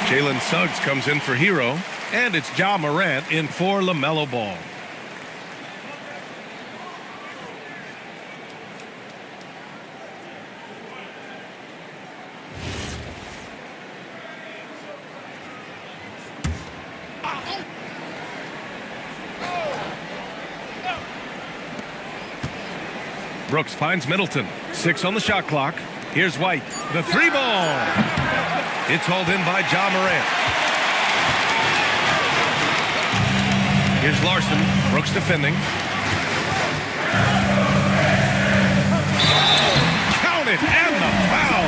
Jalen Suggs comes in for Hero, and it's Ja Morant in for LaMelo Ball. Brooks finds Middleton. 6 on the shot clock. Here's White. The 3 ball. It's hauled in by Ja Morant. Here's Larson. Brooks defending. Count it, and the foul.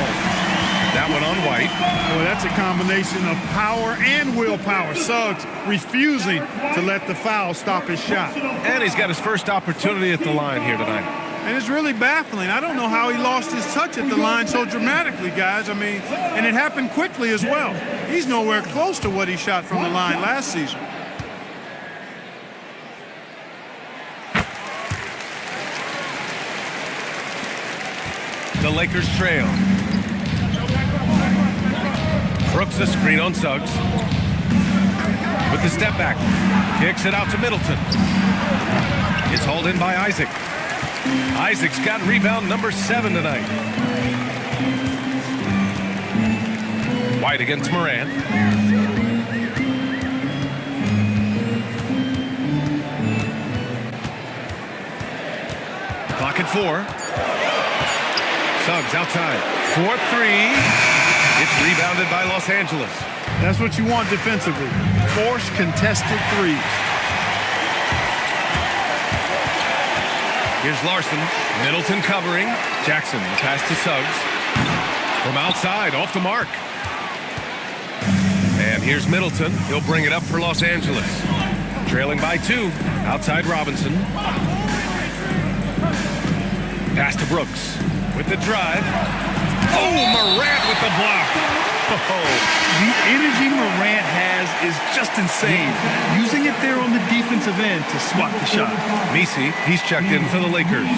That one on White. Boy, that's a combination of power and willpower. Suggs refusing to let the foul stop his shot. And he's got his first opportunity at the line here tonight. And it's really baffling. I don't know how he lost his touch at the line so dramatically, guys. I mean, and it happened quickly as well. He's nowhere close to what he shot from the line last season. The Lakers trail. Brooks a screen on Suggs. With the step back. Kicks it out to Middleton. It's hauled in by Isaac. Isaac's got rebound number 7 tonight. White against Morant. Clock at 4. Suggs outside. 4-3. It's rebounded by Los Angeles. That's what you want defensively. Force contested threes. Here's Larson. Middleton covering. Jackson, the pass to Suggs. From outside, off the mark. And here's Middleton. He'll bring it up for Los Angeles. Trailing by 2. Outside Robinson. Pass to Brooks. With the drive. Oh, Morant with the block. Oh, the energy Morant has is just insane. Using it there on the defensive end to swat the shot. Messi, he's checked in for the Lakers.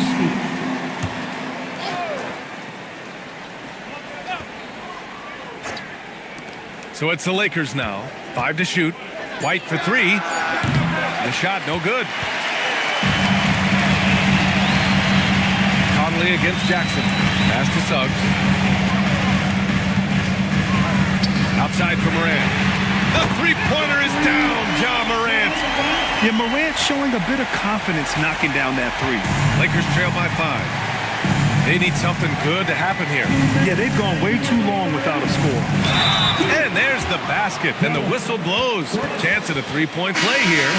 So it's the Lakers now. 5 to shoot. White for 3. The shot, no good. Conley against Jackson. Pass to Suggs. Outside for Morant. The three-pointer is down, Ja Morant. Yeah, Morant showing a bit of confidence knocking down that 3. Lakers trail by 5. They need something good to happen here. Yeah, they've gone way too long without a score. And there's the basket, and the whistle blows. Chance at a three-point play here.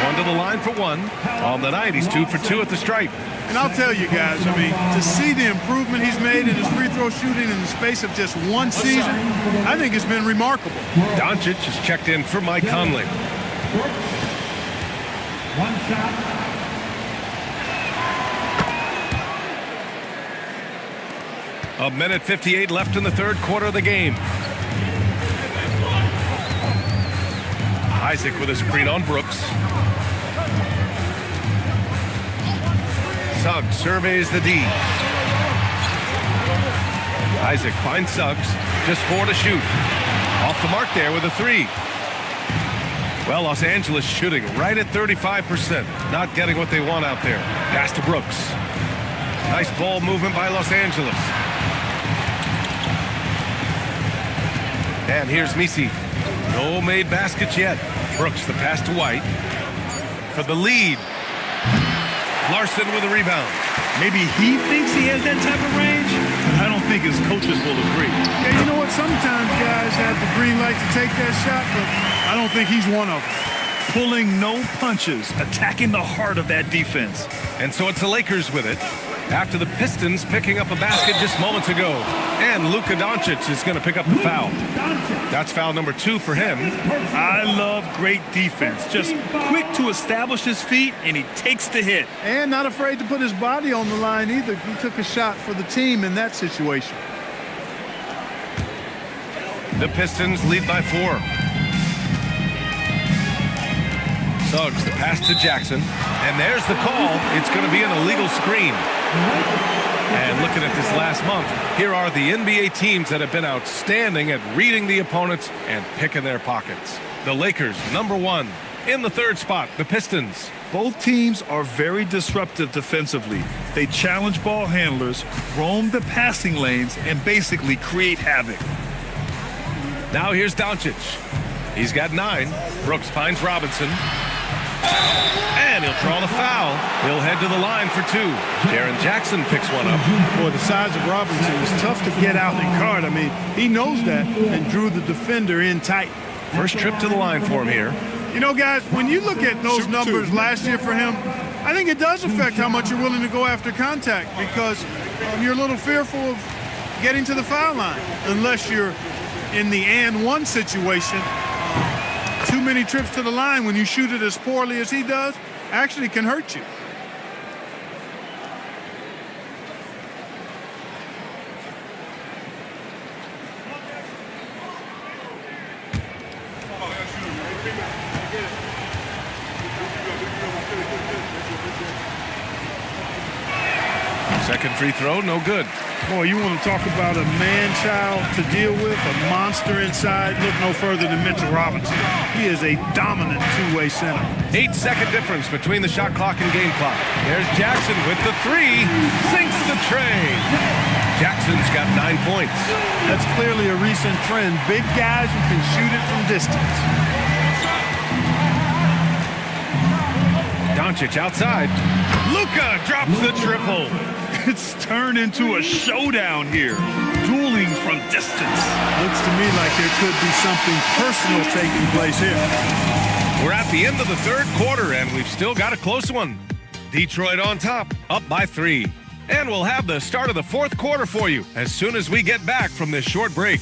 Going to the line for 1. On the night, he's 2 for 2 at the stripe. And I'll tell you guys, I mean, to see the improvement he's made in his free throw shooting in the space of just 1 season, I think it's been remarkable. Doncic is checked in for Mike Conley. 1 shot. A minute 58 left in the third quarter of the game. Isaac with a screen on Brooks. Suggs surveys the D. Isaac finds Suggs. Just 4 to shoot. Off the mark there with a 3. Well, Los Angeles shooting right at 35%. Not getting what they want out there. Pass to Brooks. Nice ball movement by Los Angeles. And here's Messi. No made baskets yet. Brooks, the pass to White. For the lead. Larson with a rebound. Maybe he thinks he has that type of range, but I don't think his coaches will agree. Yeah, you know what? Sometimes guys have the green light to take that shot, but I don't think he's one of them. Pulling no punches, attacking the heart of that defense. And so it's the Lakers with it. After the Pistons picking up a basket just moments ago. And Luka Doncic is going to pick up the foul. That's foul number 2 for him. I love great defense. Just quick to establish his feet, and he takes the hit. And not afraid to put his body on the line either. He took a shot for the team in that situation. The Pistons lead by 4. Suggs, the pass to Jackson. And there's the call. It's going to be an illegal screen. And looking at this last month, here are the NBA teams that have been outstanding at reading the opponents and picking their pockets. The Lakers, number 1. In the third spot, the Pistons. Both teams are very disruptive defensively. They challenge ball handlers, roam the passing lanes, and basically create havoc. Now here's Doncic. He's got 9. Brooks finds Robinson. And he'll draw the foul. He'll head to the line for 2. Jaren Jackson picks one up. Boy, the size of Robinson is tough to get out and guard. I mean, he knows that and drew the defender in tight. First trip to the line for him here. You know, guys, when you look at those numbers last year for him, I think it does affect how much you're willing to go after contact because you're a little fearful of getting to the foul line unless you're in the and 1 situation. Too many trips to the line when you shoot it as poorly as he does actually can hurt you. Second free throw, no good. Boy, you want to talk about a man-child to deal with, a monster inside. Look no further than Mitchell Robinson. He is a dominant two-way center. 8-second difference between the shot clock and game clock. There's Jackson with the 3. Sinks the tray. Jackson's got 9 points. That's clearly a recent trend. Big guys who can shoot it from distance. Doncic outside. Luka drops the triple. It's turned into a showdown here. Dueling from distance. Looks to me like there could be something personal taking place here. We're at the end of the third quarter, and we've still got a close one. Detroit on top, up by 3. And we'll have the start of the fourth quarter for you as soon as we get back from this short break.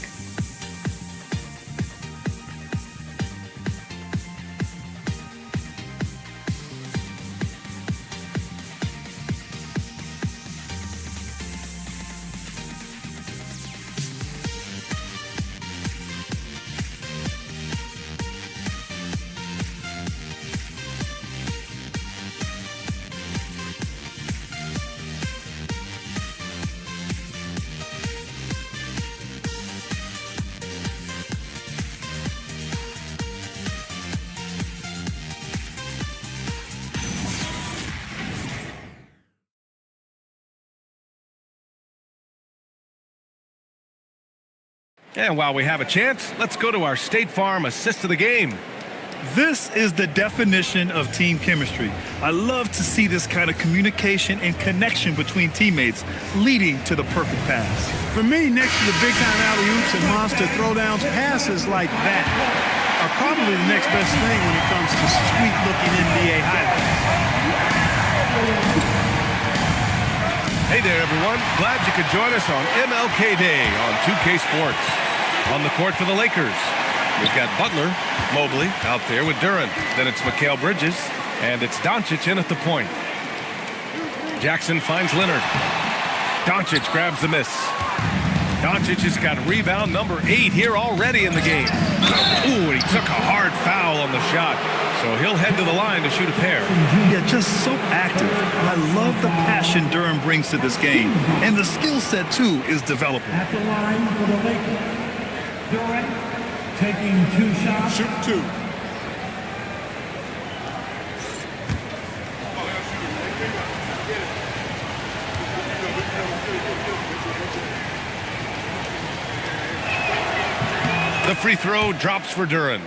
And while we have a chance, let's go to our State Farm assist of the game. This is the definition of team chemistry. I love to see this kind of communication and connection between teammates leading to the perfect pass. For me, next to the big-time alley-oops and monster throwdowns, passes like that are probably the next best thing when it comes to sweet-looking NBA highlights. Hey there, everyone. Glad you could join us on MLK Day on 2K Sports. On the court for the Lakers, we've got Butler, Mobley out there with Duren. Then it's Mikal Bridges, and it's Doncic in at the point. Jackson finds Leonard. Doncic grabs the miss. Doncic has got rebound number 8 here already in the game. Ooh, and he took a hard foul on the shot. So he'll head to the line to shoot a pair. Yeah, just so active. I love the passion Duren brings to this game. And the skill set, too, is developing. At the line for the Lakers, Duren taking 2 shots. Shoot 2. The free throw drops for Duren.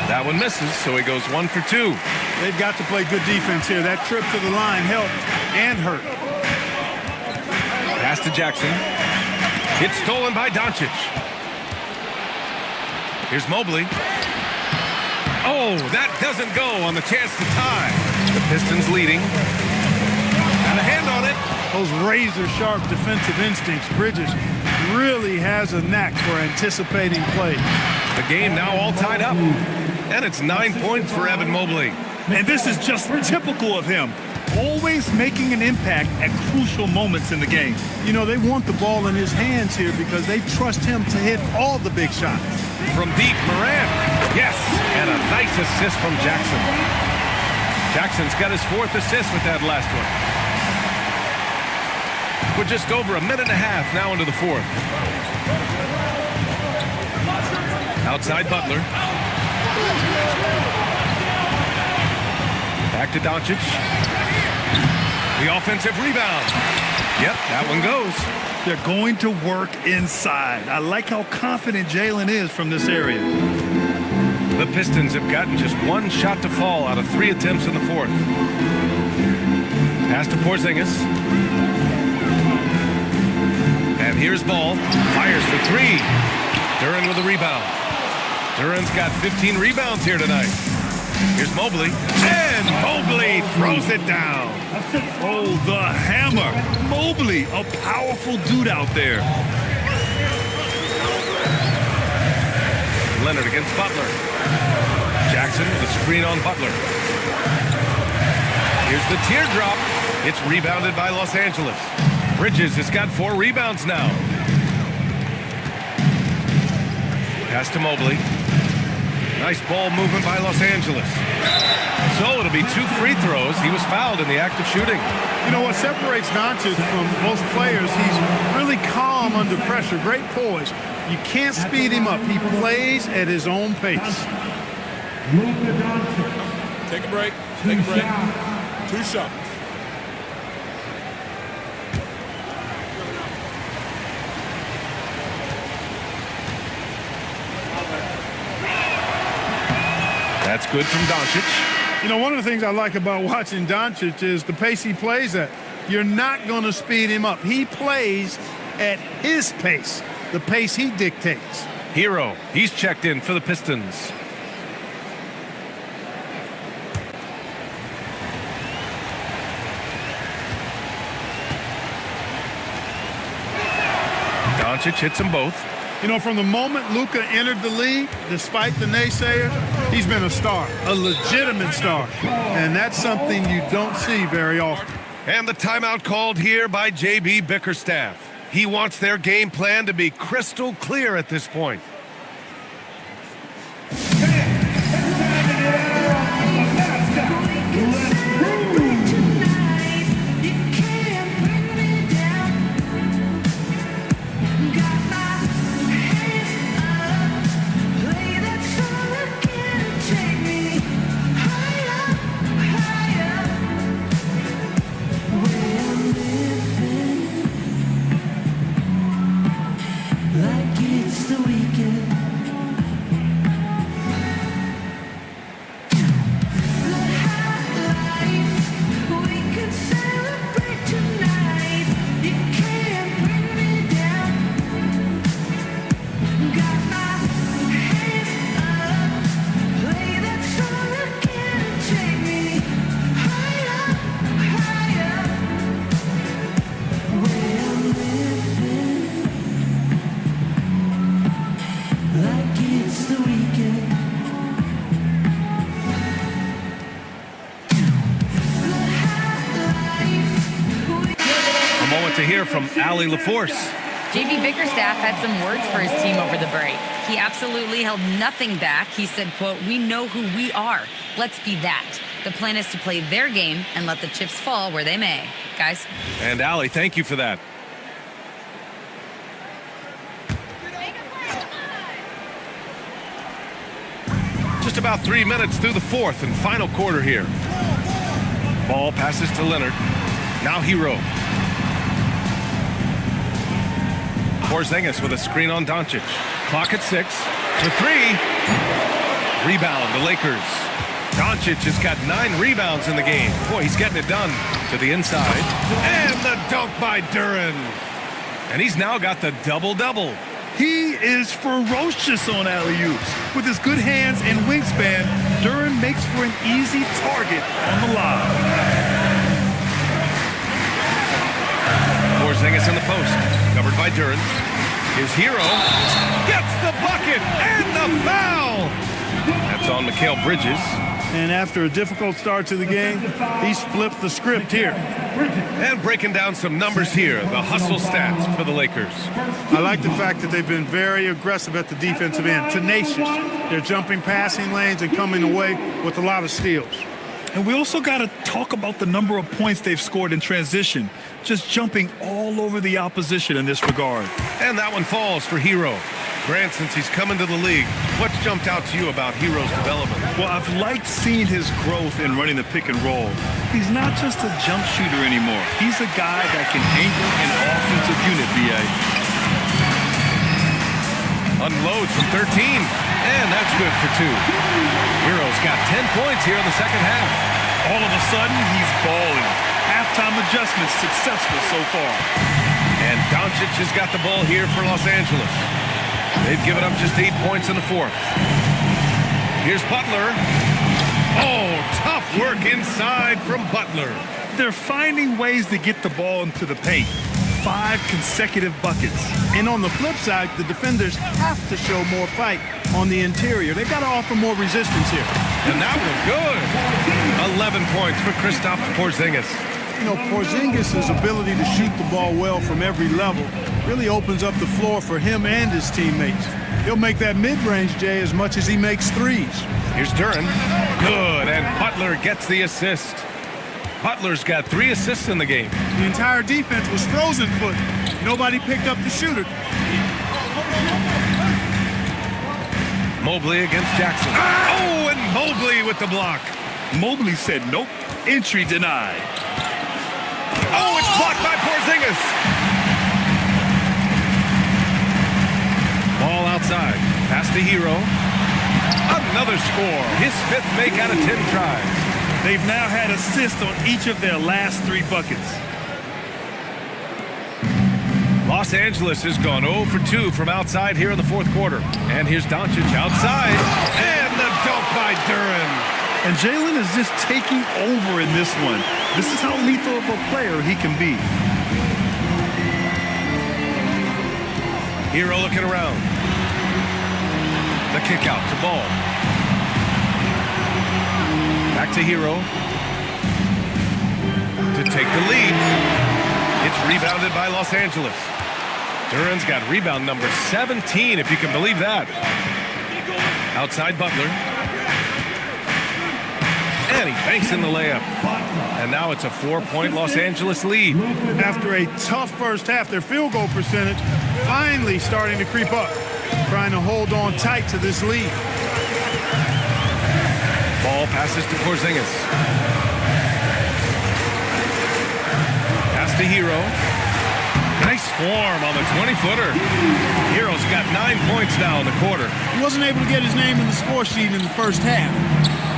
That one misses, so he goes 1 for 2. They've got to play good defense here. That trip to the line helped and hurt. Pass to Jackson. It's stolen by Doncic. Here's Mobley. Oh, that doesn't go on the chance to tie. The Pistons leading. Got a hand on it. Those razor-sharp defensive instincts. Bridges really has a knack for anticipating plays. The game now all tied up. And it's 9 points for Evan Mobley. And this is just typical of him. Always making an impact at crucial moments in the game. You know, they want the ball in his hands here because they trust him to hit all the big shots. From deep, Morant. Yes, and a nice assist from Jackson. Jackson's got his 4th assist with that last one. We're just over a minute and a half now into the 4th. Outside Butler. Back to Doncic. The offensive rebound. Yep, that one goes. They're going to work inside. I like how confident Jalen is from this area. The Pistons have gotten just 1 shot to fall out of 3 attempts in the 4th. Pass to Porzingis. And here's Ball. Fires for 3. Duren with a rebound. Duren's got 15 rebounds here tonight. Here's Mobley. And Mobley throws it down. Oh, the hammer. Mobley, a powerful dude out there. Leonard against Butler. Jackson with a screen on Butler. Here's the teardrop. It's rebounded by Los Angeles. Bridges has got 4 rebounds now. Pass to Mobley. Nice ball movement by Los Angeles. So it'll be 2 free throws. He was fouled in the act of shooting. You know what separates Doncic from most players? He's really calm under pressure. Great poise. You can't speed him up. He plays at his own pace. Luka Doncic. Take a break. Take a break. 2 shots. That's good from Doncic. You know, one of the things I like about watching Doncic is the pace he plays at. You're not going to speed him up. He plays at his pace, the pace he dictates. Hero, he's checked in for the Pistons. Doncic hits them both. You know, from the moment Luka entered the league, despite the naysayers, he's been a star, a legitimate star. And that's something you don't see very often. And the timeout called here by J.B. Bickerstaff. He wants their game plan to be crystal clear at this point. To hear from Allie LaForce. J.B. Bickerstaff had some words for his team over the break. He absolutely held nothing back. He said, quote, "We know who we are. Let's be that. The plan is to play their game and let the chips fall where they may." Guys. And Allie, thank you for that. Just about 3 minutes through the fourth and final quarter here. Ball passes to Leonard. Now Hero. Porzingis with a screen on Doncic. Clock at 6. The 3. Rebound, the Lakers. Doncic has got 9 rebounds in the game. Boy, he's getting it done. To the inside. And the dunk by Duren. And he's now got the double-double. He is ferocious on alley-oops. With his good hands and wingspan, Duren makes for an easy target on the lob. Porzingis in the post. Covered by Duren. His Hero gets the bucket and the foul. That's on Mikal Bridges. And after a difficult start to the game, he's flipped the script here. And breaking down some numbers here, the hustle stats for the Lakers. I like the fact that they've been very aggressive at the defensive end, tenacious. They're jumping passing lanes and coming away with a lot of steals. And we also got to talk about the number of points they've scored in transition, just jumping all over the opposition in this regard. And that one falls for Hero. Grant, since he's come into the league, what's jumped out to you about Hero's development? Well, I've liked seeing his growth in running the pick and roll. He's not just a jump shooter anymore. He's a guy that can anchor an offensive unit, B.A. Unloads from 13, and that's good for 2. Hero's got 10 points here in the second half. All of a sudden, he's balling. Halftime adjustments successful so far. And Doncic has got the ball here for Los Angeles. They've given up just 8 points in the fourth. Here's Butler. Oh, tough work inside from Butler. They're finding ways to get the ball into the paint. 5 consecutive buckets. And on the flip side, the defenders have to show more fight on the interior. They've got to offer more resistance here. And that was good. 11 points for Kristaps Porzingis. You know, Porzingis' ability to shoot the ball well from every level really opens up the floor for him and his teammates. He'll make that mid-range, Jay, as much as he makes threes. Here's Duren. Good, and Butler gets the assist. Butler's got 3 assists in the game. The entire defense was frozen foot. Nobody picked up the shooter. Mobley against Jackson. Oh, and Mobley with the block. Mobley said nope. Entry denied. Oh, it's blocked by Porzingis. Ball outside. Pass to Hero. Another score. His 5th make out of 10 tries. They've now had assists on each of their last 3 buckets. Los Angeles has gone 0 for 2 from outside here in the 4th quarter. And here's Doncic outside. And the dunk by Duren. And Jalen is just taking over in this one. This is how lethal of a player he can be. Hero looking around. The kick out to Ball. Back to Hero. To take the lead. It's rebounded by Los Angeles. Duren's got rebound number 17, if you can believe that. Outside Butler. And he banks in the layup. And now it's a 4-point Los Angeles lead. After a tough first half, their field goal percentage finally starting to creep up, trying to hold on tight to this lead. Ball passes to Porzingis. Pass to Hero. Nice form on the 20-footer. Hero's got 9 points now in the quarter. He wasn't able to get his name in the score sheet in the first half,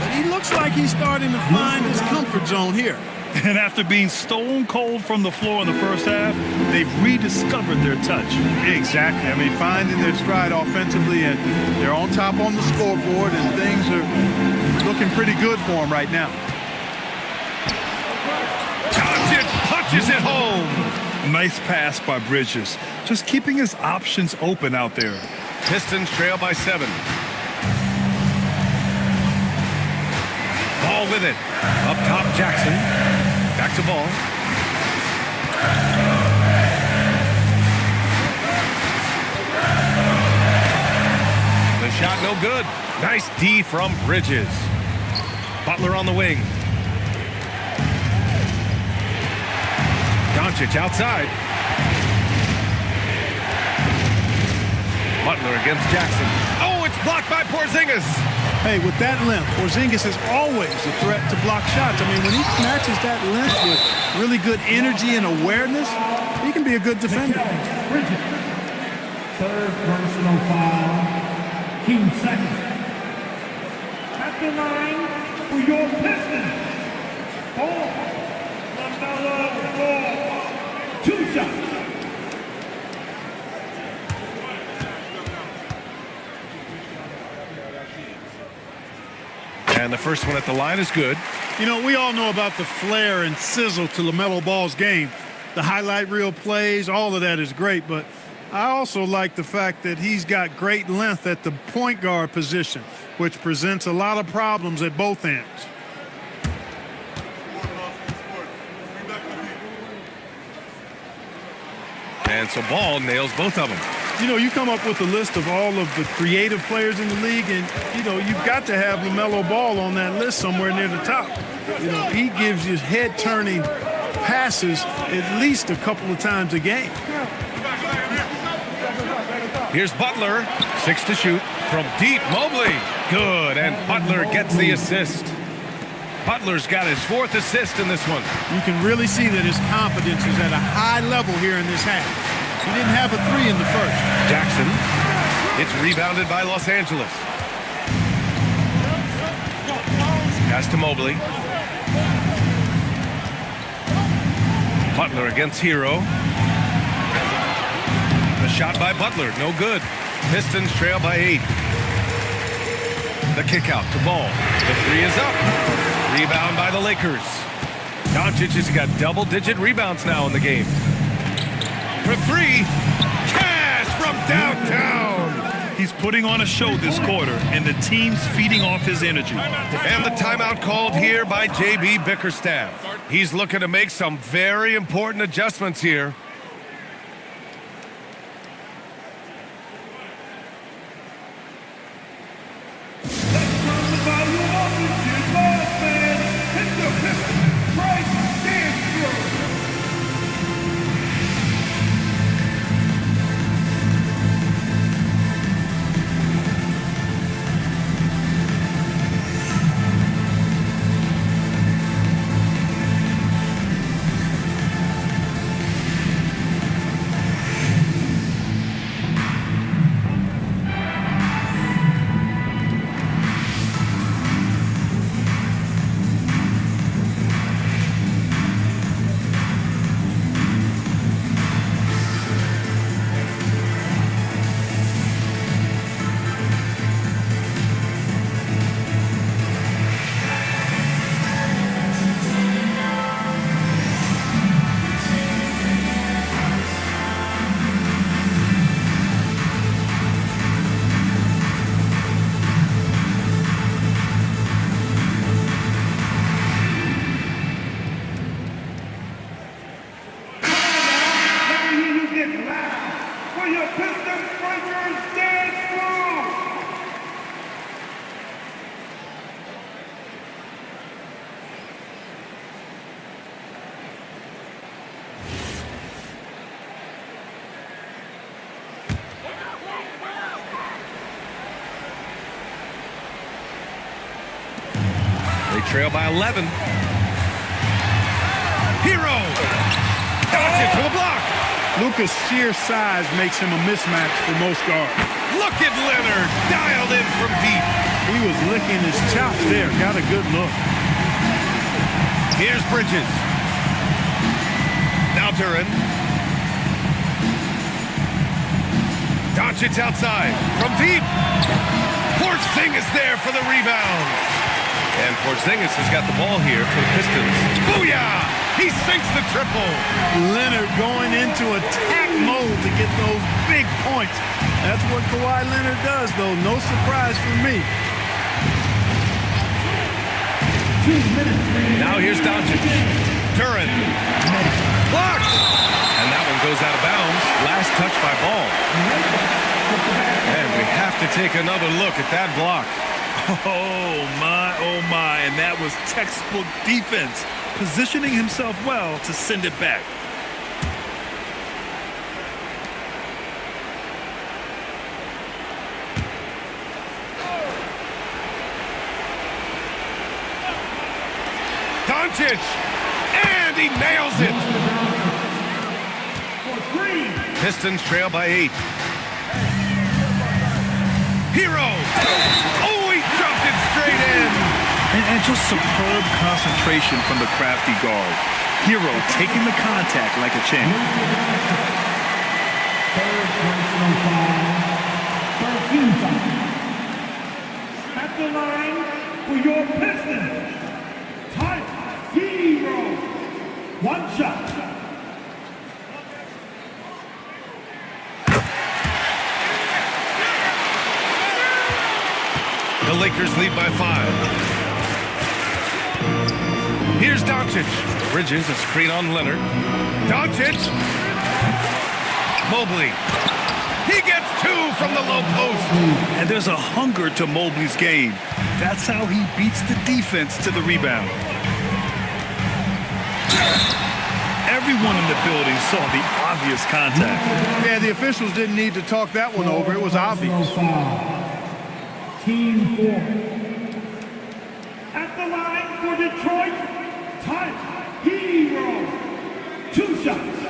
but he looks like he's starting to find his comfort zone here. And after being stone cold from the floor in the first half, they've rediscovered their touch. Exactly. I mean, finding their stride offensively, and they're on top on the scoreboard, and things are looking pretty good for them right now. Doncic punches it home. Nice pass by Bridges. Just keeping his options open out there. Pistons trail by 7. Ball with it. Up top, Jackson. Back to Ball. The shot no good. Nice D from Bridges. Butler on the wing. Doncic outside. Butler against Jackson. Oh, it's blocked by Porzingis. Hey, with that length, Porzingis is always a threat to block shots. I mean, when he matches that length with really good energy and awareness, he can be a good defender. Third personal foul. 2 seconds. At the line for your Pistons. Ball. LaMelo Ball. 2 shots. And the first one at the line is good. You know, we all know about the flair and sizzle to LaMelo Ball's game. The highlight reel plays, all of that is great, but I also like the fact that he's got great length at the point guard position, which presents a lot of problems at both ends. And so Ball nails both of them. You know, you come up with a list of all of the creative players in the league, and, you know, you've got to have LaMelo Ball on that list somewhere near the top. You know, he gives you head-turning passes at least a couple of times a game. Here's Butler. 6 to shoot from deep. Mobley. Good. And Butler gets the assist. Butler's got his 4th assist in this one. You can really see that his confidence is at a high level here in this half. He didn't have a 3 in the first. Jackson. It's rebounded by Los Angeles. Pass to Mobley. Butler against Hero. The shot by Butler, no good. Pistons trail by 8. The kick out to Ball. The 3 is up. Rebound by the Lakers. Doncic has got double-digit rebounds now in the game. For 3, Cash from downtown. He's putting on a show this quarter, and the team's feeding off his energy. And the timeout called here by J.B. Bickerstaff. He's looking to make some very important adjustments here. They trail by 11. Hero! Doncic for the block! Luka's sheer size makes him a mismatch for most guards. Look at Leonard, dialed in from deep. He was licking his chops there. Got a good look. Here's Bridges. Now Duran. Doncic outside from deep. Porzingis there for the rebound. And Porzingis has got the ball here for the Pistons. Booyah! He sinks the triple. Leonard going into attack mode to get those big points. That's what Kawhi Leonard does, though. No surprise for me. Now here's Doncic. Duran. Blocked! And that one goes out of bounds. Last touch by Ball. And we have to take another look at that block. Oh, my. And that was textbook defense. Positioning himself well to send it back. Doncic! And he nails it! Pistons trail by 8. Hero! Oh, he dropped it straight in! And just superb concentration from the crafty guard. Hero taking the contact like a champ. Third personal foul, 13 foul. At the line for your Pistons, Type Hero. One shot. The Lakers lead by 5. Here's Doncic. Bridges, a screen on Leonard. Doncic. Mobley. He gets 2 from the low post. And there's a hunger to Mobley's game. That's how he beats the defense to the rebound. Everyone in the building saw the obvious contact. Yeah, the officials didn't need to talk that one over. It was obvious. Team 4. At the line for Detroit, Type Hero. 2 shots.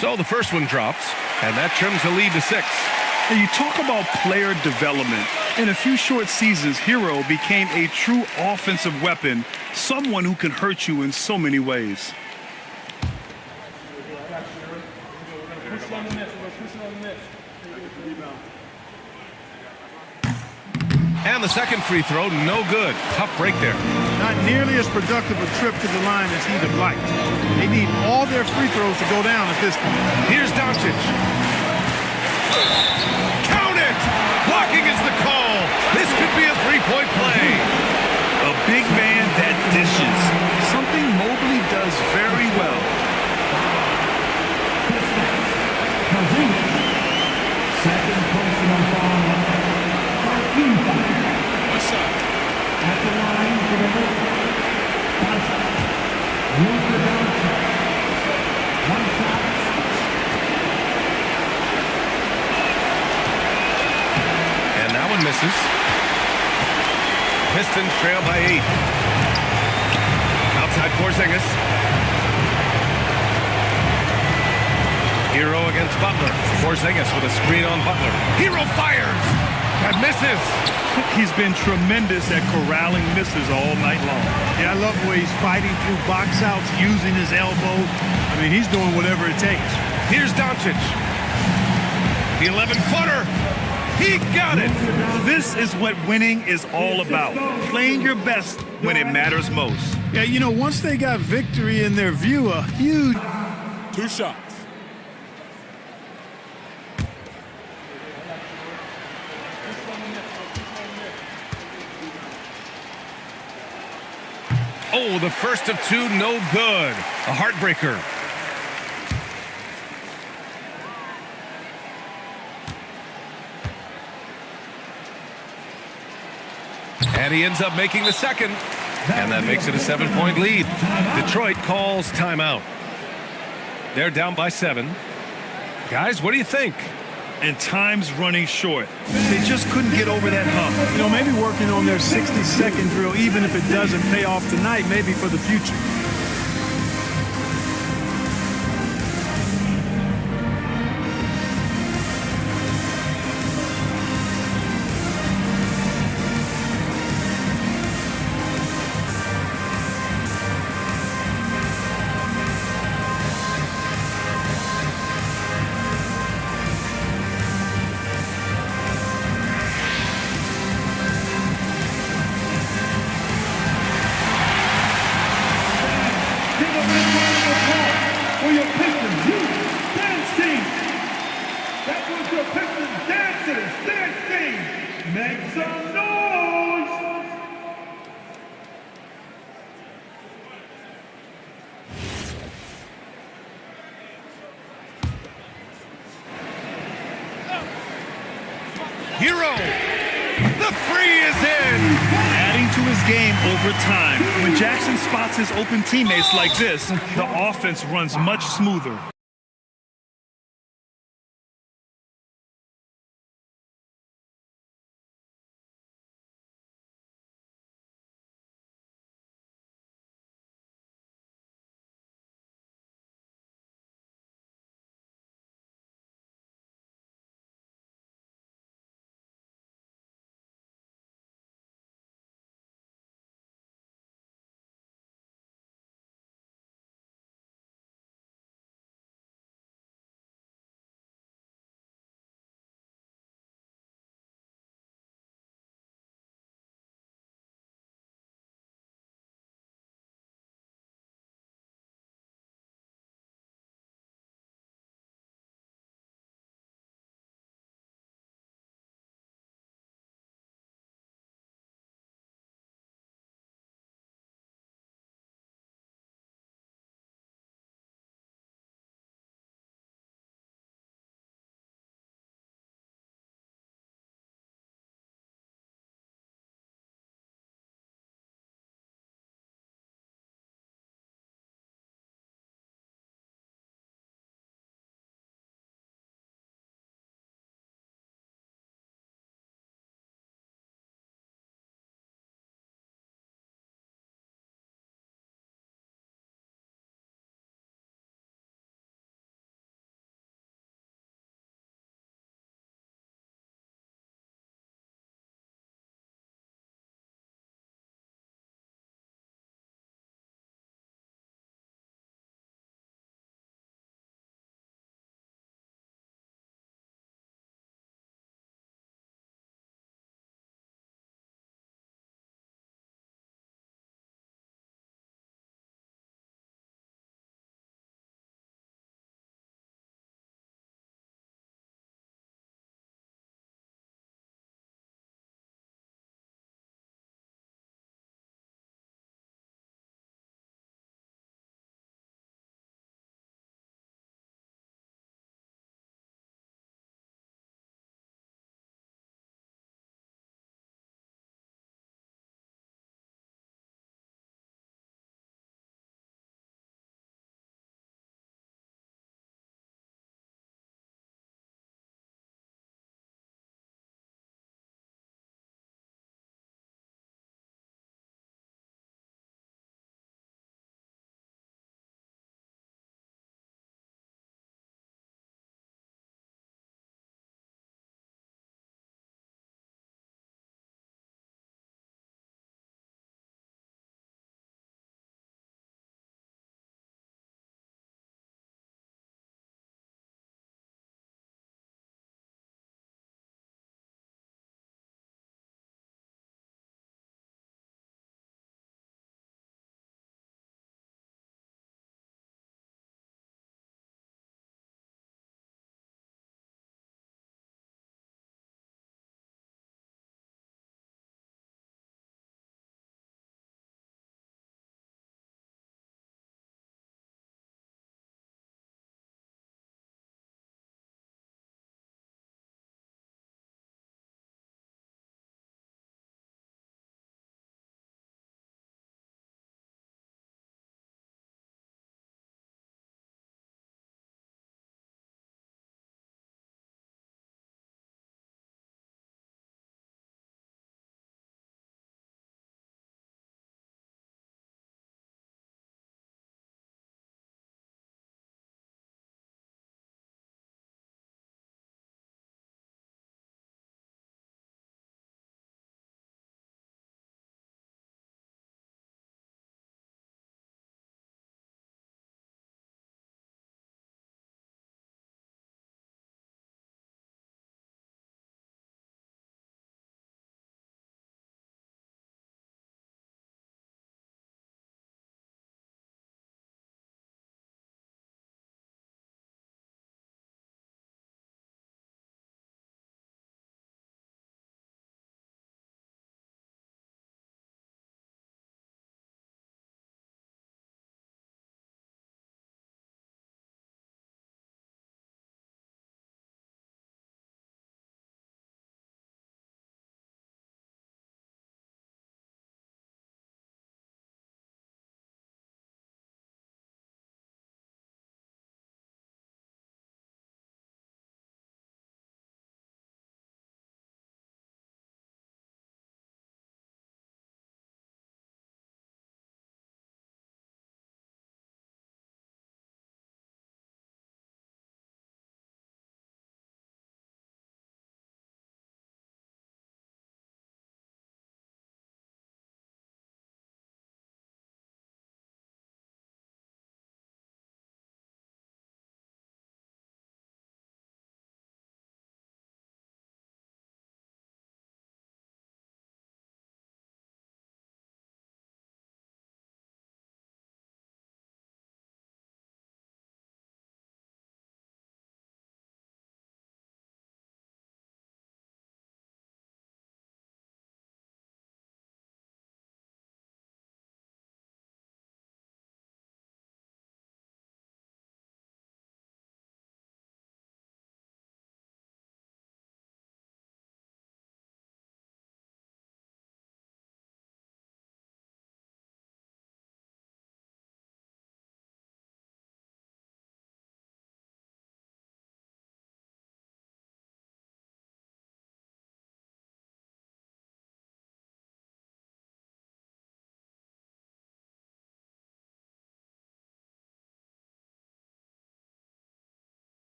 So the first one drops, and that trims the lead to 6. And you talk about player development. In a few short seasons, Hero became a true offensive weapon, someone who can hurt you in so many ways. And the second free throw, no good. Tough break there. Not nearly as productive a trip to the line as he'd have liked. They need all their free throws to go down at this point. Here's Doncic. Count it! Blocking is the call. This could be a three-point play. A big man that dishes, something Mobley does very well. Second personal foul, 13 foul. What's up? At the line for the Doncic. Luka Doncic. 1 shot. And that one misses. Pistons trail by 8. Outside Porzingis. Hero against Butler. Porzingis with a screen on Butler. Hero fires. That misses. He's been tremendous at corralling misses all night long. Yeah, I love the way he's fighting through box outs, using his elbow. I mean, he's doing whatever it takes. Here's Doncic. The 11-footer. He got it. This is what winning is all about. Playing your best when it matters most. Yeah, you know, once they got victory in their view, a huge... 2 shots. Oh, the first of 2, no good. A heartbreaker. And he ends up making the second. And that makes it a 7-point lead. Detroit calls timeout. They're down by 7. Guys, what do you think? And time's running short. They just couldn't get over that hump. You know, maybe working on their 60-second drill, even if it doesn't pay off tonight, maybe for the future. Give a big round of applause for your Pistons youth dance team. That was your Pistons dancers dance team. Make some noise. Hero! The three is in! Adding to his game over time. When Jackson spots his open teammates like this, the offense runs much smoother.